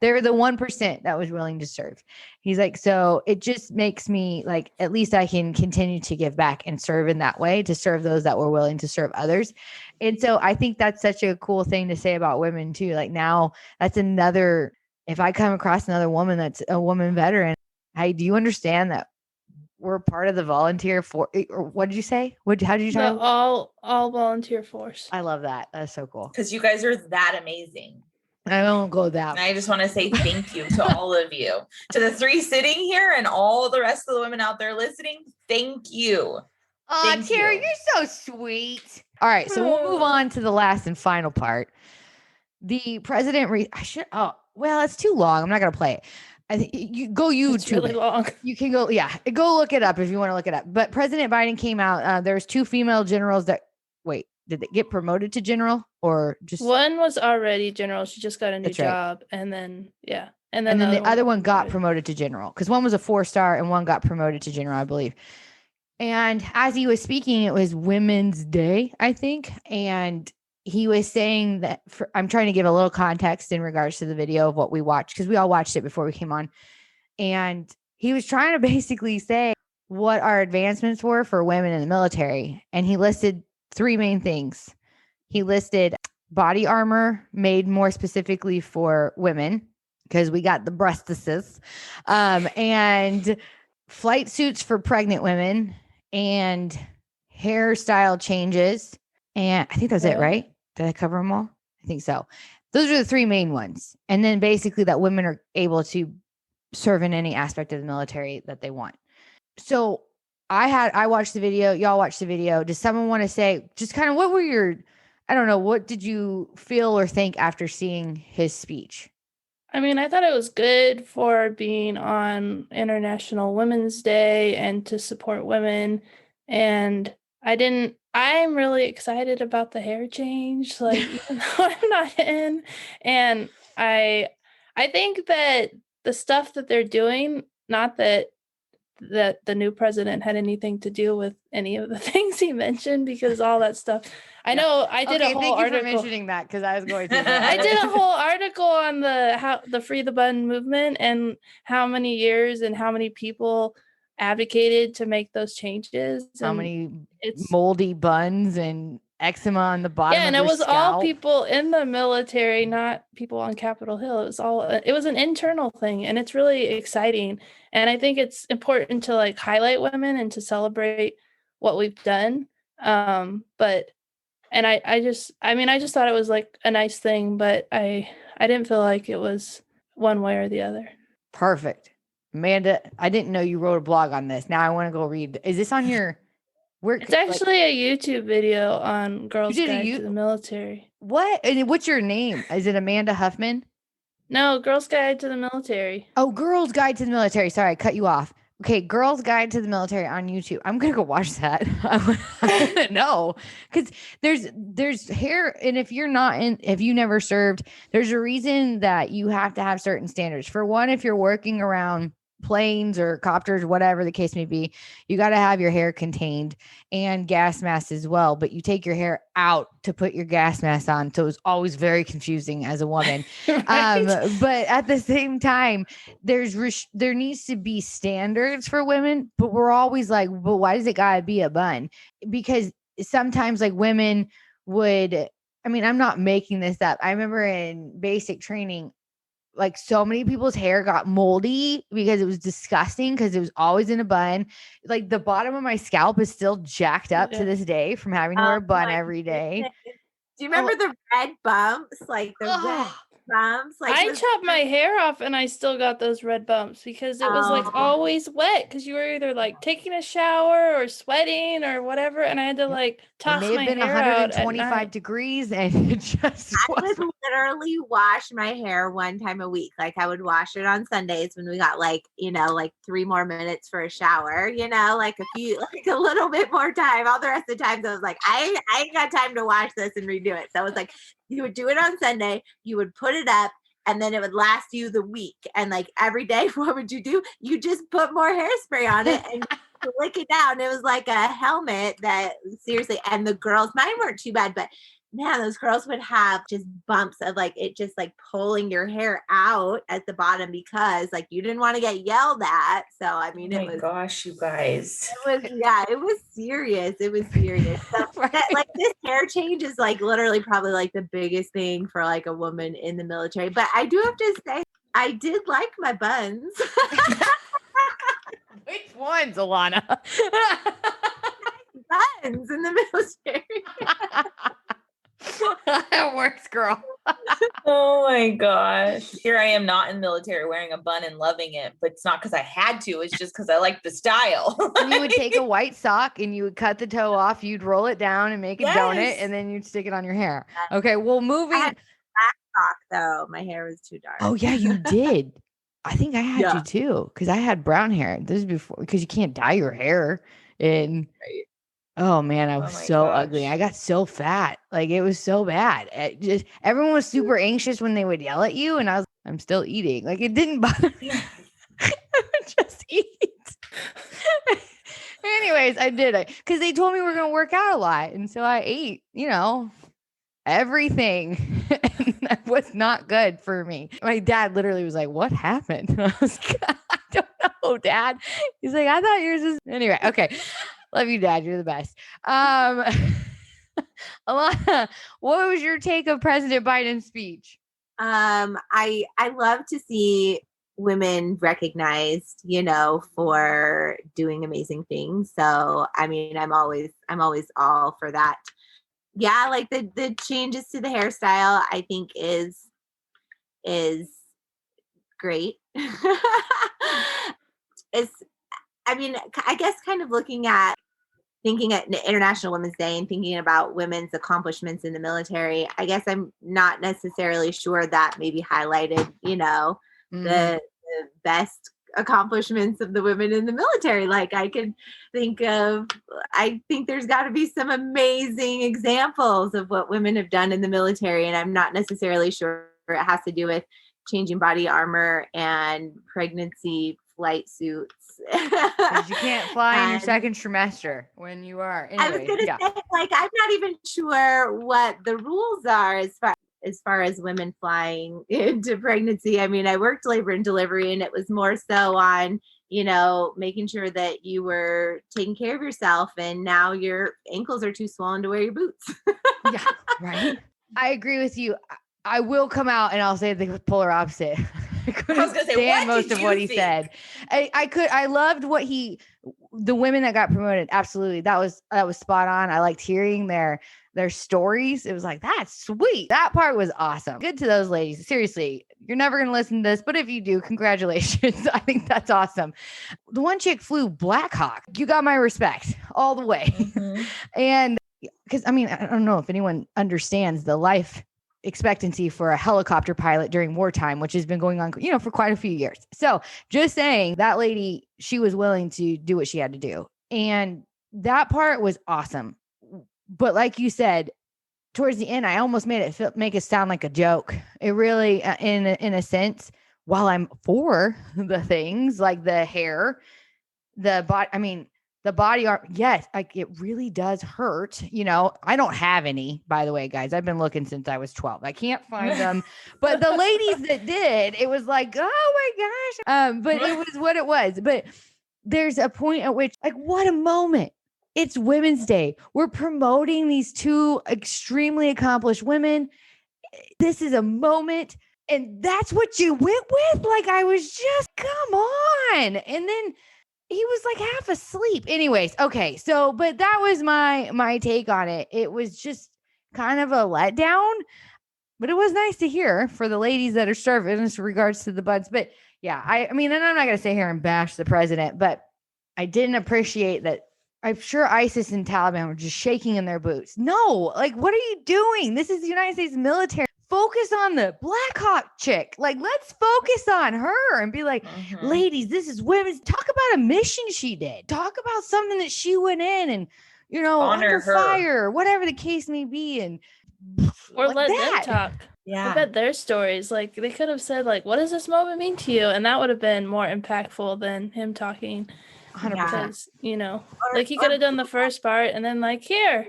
they're the 1% that was willing to serve. He's like, so it just makes me like, at least I can continue to give back and serve in that way, to serve those that were willing to serve others. And so I think that's such a cool thing to say about women too. Like now that's another, if I come across another woman that's a woman veteran, hey, do you understand that were part of the volunteer for, or what did you say? How did you try? The all volunteer force. I love that. That's so cool. Because you guys are that amazing. I won't go that. And I just want to say thank you to all of you, to the 3 sitting here and all the rest of the women out there listening. Thank you. Oh, Tara, you're so sweet. All right, so we'll move on to the last and final part. The president. It's too long. I'm not gonna play it. I think you go YouTube. It's really long. You can go look it up if you want to look it up. But President Biden came out. There's 2 female generals that did they get promoted to general or just one was already general? She just got a new job, and then and then the other one got promoted to general because one was a 4-star and one got promoted to general, I believe. And as he was speaking, it was Women's Day, I think, and he was saying that I'm trying to give a little context in regards to the video of what we watched because we all watched it before we came on. And he was trying to basically say what our advancements were for women in the military. And he listed 3 main things. He listed body armor made more specifically for women because we got the breastises, and flight suits for pregnant women and hairstyle changes. And I think that's it, right? Did I cover them all? I think so. Those are the 3 main ones. And then basically that women are able to serve in any aspect of the military that they want. So I watched the video. Y'all watched the video. Does someone want to say just kind of what did you feel or think after seeing his speech? I mean, I thought it was good for being on International Women's Day and to support women. And I'm really excited about the hair change, like even though I'm not in. And I think that the stuff that they're doing, not that the new president had anything to do with any of the things he mentioned, because all that stuff, I know I did a whole article. Thank you for mentioning that because I was going to. I did a whole article on the Free the Bun movement and how many years and how many people advocated to make those changes. How many moldy buns and eczema on the bottom. Yeah, and it was all people in the military, not people on Capitol Hill. It was an internal thing, and it's really exciting. And I think it's important to like highlight women and to celebrate what we've done. I just thought it was like a nice thing, but I didn't feel like it was one way or the other. Perfect. Amanda, I didn't know you wrote a blog on this. Now I want to go read. Is this on your work? It's actually a YouTube video on Girls Guide to the Military. What? And what's your name? Is it Amanda Huffman? No, Girls Guide to the Military. Oh, Girls Guide to the Military. Sorry, I cut you off. Okay, Girls Guide to the Military on YouTube. I'm gonna go watch that. I want to know because there's hair, and if you never served, there's a reason that you have to have certain standards. For one, if you're working around planes or copters, whatever the case may be, you got to have your hair contained and gas masks as well. But you take your hair out to put your gas mask on, so it was always very confusing as a woman. Right. But at the same time, there needs to be standards for women. But we're always like, but why does it gotta be a bun? Because sometimes like women would. I mean, I'm not making this up. I remember in basic training, like so many people's hair got moldy because it was disgusting because it was always in a bun. Like the bottom of my scalp is still jacked up to this day from having to wear a bun every day. Do you remember the red bumps? Like the red bumps? Like I chopped my hair off and I still got those red bumps because it was like always wet because you were either like taking a shower or sweating or whatever, and I had to like toss my hair out. 125 degrees and it just I would literally wash my hair one time a week. Like I would wash it on Sundays when we got like 3 more minutes for a shower, like a little bit more time. All the rest of the times I was like, I ain't got time to wash this and redo it. So it was like you would do it on Sunday, you would put it up, and then it would last you the week. And like every day, what would you do? You just put more hairspray on it and lick it down. It was like a helmet that seriously, and the girls, mine weren't too bad, but man, those girls would have just bumps of like it just like pulling your hair out at the bottom because like you didn't want to get yelled at. So I mean, oh my gosh, you guys. It was serious. It was serious. So right. like this hair change is like literally probably like the biggest thing for like a woman in the military. But I do have to say, I did like my buns. Which ones, Alana? Guns in the military. That works, girl. Oh my gosh. Here I am not in the military wearing a bun and loving it, but it's not because I had to. It's just because I like the style. And you would take a white sock and you would cut the toe off. You'd roll it down and make a donut, and then you'd stick it on your hair. Okay, well, moving. I had black sock though. My hair was too dark. Oh yeah, you did. I think I had you too, because I had brown hair. This is before, because you can't dye your hair. And oh man, I was so ugly. I got so fat. Like it was so bad. Everyone was super anxious when they would yell at you, and I'm still eating. Like it didn't bother me. I would just eat. Anyways, I did it because they told me we were going to work out a lot, and so I ate. Everything. And that was not good for me. My dad literally was like, "What happened?" And I was like, "I don't know, Dad." He's like, "I thought yours was..." Anyway, okay. Love you, Dad. You're the best. Alana, what was your take of President Biden's speech? I love to see women recognized, for doing amazing things. So I mean, I'm always all for that. Yeah, like the changes to the hairstyle, I think is great. I guess kind of thinking at International Women's Day and thinking about women's accomplishments in the military, I guess I'm not necessarily sure that maybe highlighted, the best accomplishments of the women in the military. Like I think there's got to be some amazing examples of what women have done in the military, and I'm not necessarily sure it has to do with changing body armor and pregnancy flight suits. Because you can't fly in your second trimester when you are. Anyways, I was going to say, like, I'm not even sure what the rules are as far as women flying into pregnancy. I mean, I worked labor and delivery, and it was more so on, making sure that you were taking care of yourself, and now your ankles are too swollen to wear your boots. Yeah, right. I agree with you. I will come out and I'll say the polar opposite. I couldn't stand most of what he said. I loved the women that got promoted. Absolutely. That was spot on. I liked hearing their stories. It was like, that's sweet. That part was awesome. Good to those ladies. Seriously, you're never going to listen to this, but if you do, congratulations. I think that's awesome. The one chick flew Black Hawk. You got my respect all the way. Mm-hmm. And because, I mean, I don't know if anyone understands the life expectancy for a helicopter pilot during wartime, which has been going on, for quite a few years. So just saying, that lady, she was willing to do what she had to do. And that part was awesome. But like you said, towards the end, I almost made it make it sound like a joke. It really, in a sense, while I'm for the things like the hair, the body, I mean, the body art, yes, like it really does hurt. I don't have any, by the way, guys. I've been looking since I was 12. I can't find them. But the ladies that did, it was like, oh my gosh. But it was what it was. But there's a point at which, like, what a moment. It's Women's Day. We're promoting these two extremely accomplished women. This is a moment. And that's what you went with? Like, I was just, come on. And then he was like half asleep. Anyways, okay. So, but that was my take on it. It was just kind of a letdown, but it was nice to hear for the ladies that are serving in regards to the buds. But yeah, I mean, and I'm not going to sit here and bash the president, but I didn't appreciate that. I'm sure ISIS and Taliban were just shaking in their boots. No, like, what are you doing? This is the United States military. Focus on the Black Hawk chick. Like, let's focus on her and be like, ladies, this is women's. Talk about a mission she did. Talk about something that she went in and, honor under fire, whatever the case may be. And or like let them talk. Yeah. I bet their stories, like, they could have said, like, what does this moment mean to you? And that would have been more impactful than him talking. 100%. Because, like, he could have done the first part and then, like, here.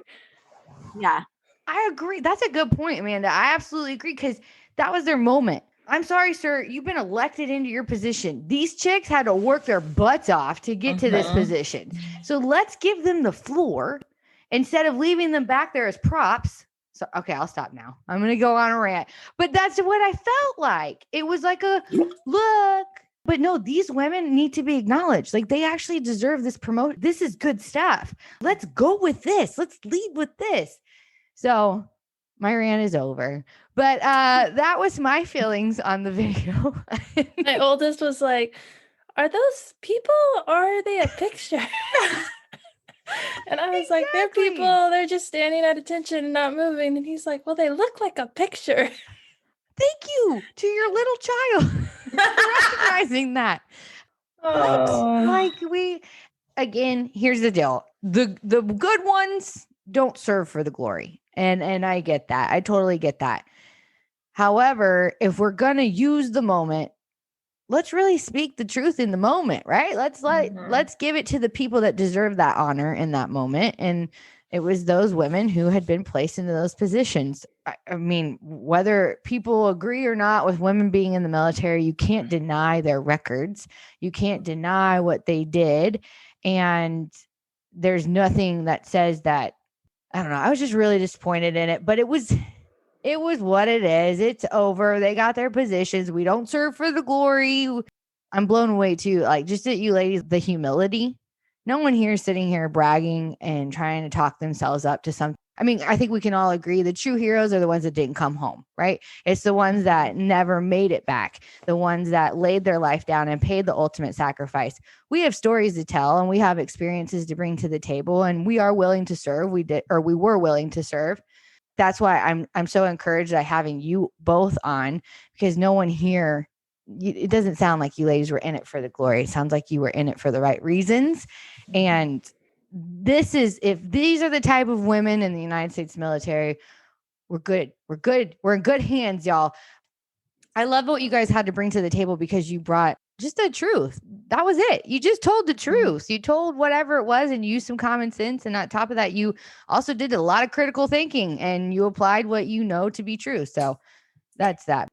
Yeah. I agree. That's a good point, Amanda. I absolutely agree, because that was their moment. I'm sorry, sir. You've been elected into your position. These chicks had to work their butts off to get to this position. So let's give them the floor instead of leaving them back there as props. So, okay, I'll stop now. I'm going to go on a rant. But that's what I felt like. It was like a look. But no, these women need to be acknowledged. Like they actually deserve this promotion. This is good stuff. Let's go with this. Let's lead with this. So my rant is over. But that was my feelings on the video. My oldest was like, are those people or are they a picture? And I was like, they're Exactly. people. They're just standing at attention and not moving. And he's like, well, they look like a picture. Thank you to your little child for recognizing that. Oh. Like we, again, here's the deal. The good ones don't serve for the glory. And I get that. I totally get that. However, if we're going to use the moment, let's really speak the truth in the moment, right? Let's give it to the people that deserve that honor in that moment. And it was those women who had been placed into those positions. I mean, whether people agree or not with women being in the military, you can't deny their records. You can't deny what they did. And there's nothing that says that. I don't know. I was just really disappointed in it, but it was what it is. It's over. They got their positions. We don't serve for the glory. I'm blown away too. Like just at you ladies, the humility. No one here is sitting here bragging and trying to talk themselves up to something. I mean, I think we can all agree the true heroes are the ones that didn't come home, right? It's the ones that never made it back, the ones that laid their life down and paid the ultimate sacrifice. We have stories to tell and we have experiences to bring to the table, and we are willing to serve. We were willing to serve. That's why I'm so encouraged by having you both on, because no one here, it doesn't sound like you ladies were in it for the glory. It sounds like you were in it for the right reasons. And if these are the type of women in the United States military, we're good. We're in good hands, y'all. I love what you guys had to bring to the table because you brought just the truth. That was it. You just told the truth. You told whatever it was and used some common sense. And on top of that, you also did a lot of critical thinking and you applied what you know to be true. So that's that.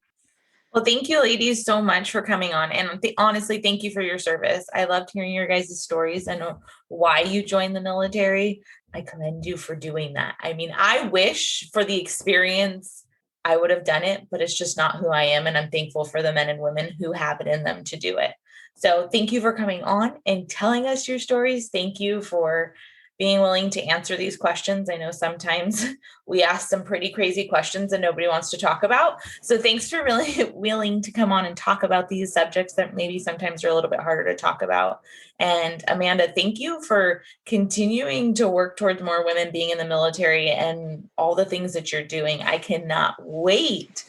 Well, thank you, ladies, so much for coming on. And honestly, thank you for your service. I loved hearing your guys' stories and why you joined the military. I commend you for doing that. I mean, I wish for the experience I would have done it, but it's just not who I am. And I'm thankful for the men and women who have it in them to do it. So thank you for coming on and telling us your stories. Thank you for being willing to answer these questions. I know sometimes we ask some pretty crazy questions and nobody wants to talk about. So thanks for really willing to come on and talk about these subjects that maybe sometimes are a little bit harder to talk about. And Amanda, thank you for continuing to work towards more women being in the military and all the things that you're doing. I cannot wait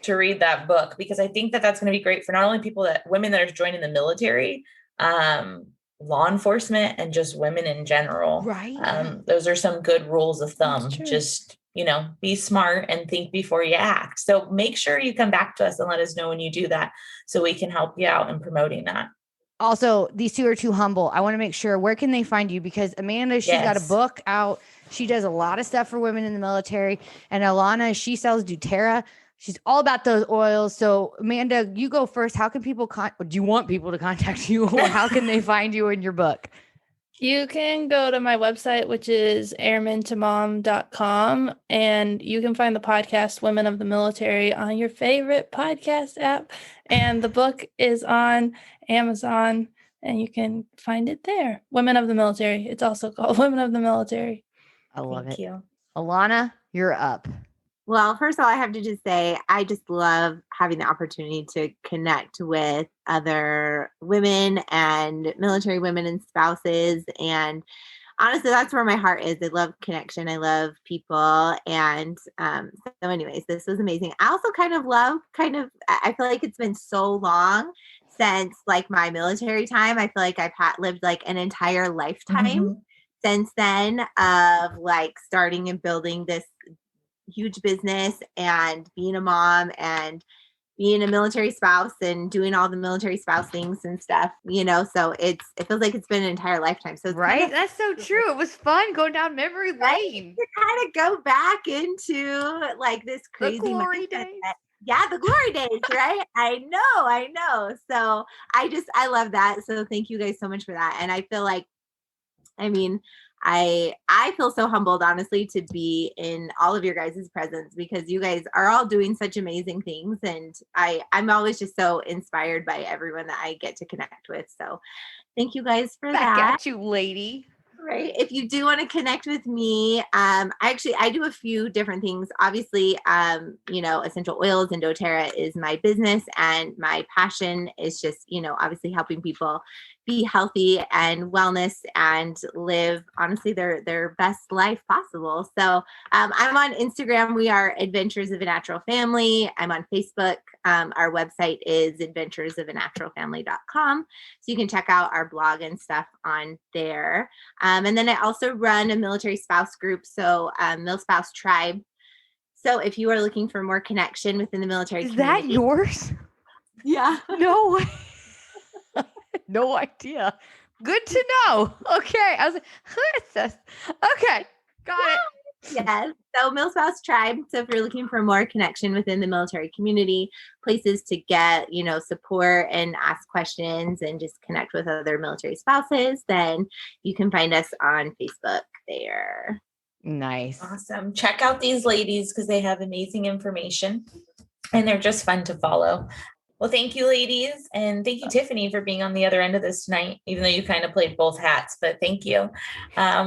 to read that book because I think that that's going to be great for not only women that are joining the military, law enforcement, and just women in general. Right. Those are some good rules of thumb. Just, be smart and think before you act. So make sure you come back to us and let us know when you do that so we can help you out in promoting that. Also, these two are too humble. I want to make sure, where can they find you? Because Amanda, she's got a book out. She does a lot of stuff for women in the military. And Alana, she sells doTERRA. She's all about those oils. So Amanda, you go first. How can people do you want people to contact you, or how can they find you in your book? You can go to my website, which is airmantomom.com, and you can find the podcast Women of the Military on your favorite podcast app. And the book is on Amazon, and you can find it there. Women of the Military. It's also called Women of the Military. I love Thank it. you. Alana, you're up. Well, first of all, I have to just say, I just love having the opportunity to connect with other women and military women and spouses. And honestly, that's where my heart is. I love connection. I love people. And so anyways, this was amazing. I also I feel like it's been so long since like my military time. I feel like I've lived like an entire lifetime since then of like starting and building this huge business and being a mom and being a military spouse and doing all the military spouse things and stuff, so it feels like it's been an entire lifetime. So it's right. That's so true. It was fun going down memory lane. To kind of go back into like this crazy the glory days. Yeah, the glory days, right? I know. So I love that. So thank you guys so much for that. And I feel like, I feel so humbled, honestly, to be in all of your guys' presence, because you guys are all doing such amazing things. And I'm always just so inspired by everyone that I get to connect with. So thank you guys for Back that. at you, lady. Right. If you do want to connect with me, I do a few different things. Obviously, essential oils and doTERRA is my business, and my passion is just, obviously helping people be healthy and wellness and live, honestly, their best life possible. So I'm on Instagram. We are Adventures of a Natural Family. I'm on Facebook. Our website is adventuresofanaturalfamily.com. So you can check out our blog and stuff on there. And then I also run a military spouse group, so MilSpouse Tribe. So if you are looking for more connection within the military community. Is that yours? Yeah. No way. No idea. Good to know. Okay. I was like, who is this? Okay. Got it. Yes. So MilSpouse Tribe. So if you're looking for more connection within the military community, places to get, support and ask questions and just connect with other military spouses, then you can find us on Facebook there. Nice. Awesome. Check out these ladies because they have amazing information and they're just fun to follow. Well, thank you, ladies. And thank you, Tiffany, for being on the other end of this tonight, even though you kind of played both hats, but thank you.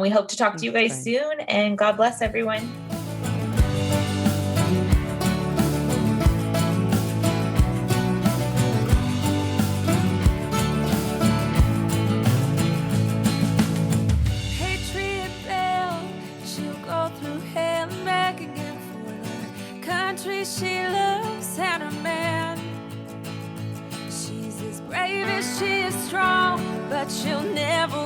We hope to talk to you guys soon, and God bless everyone. Patriot Belle, she'll go through hell and back again for the country she loves and her man. Brave as she is strong, but she'll never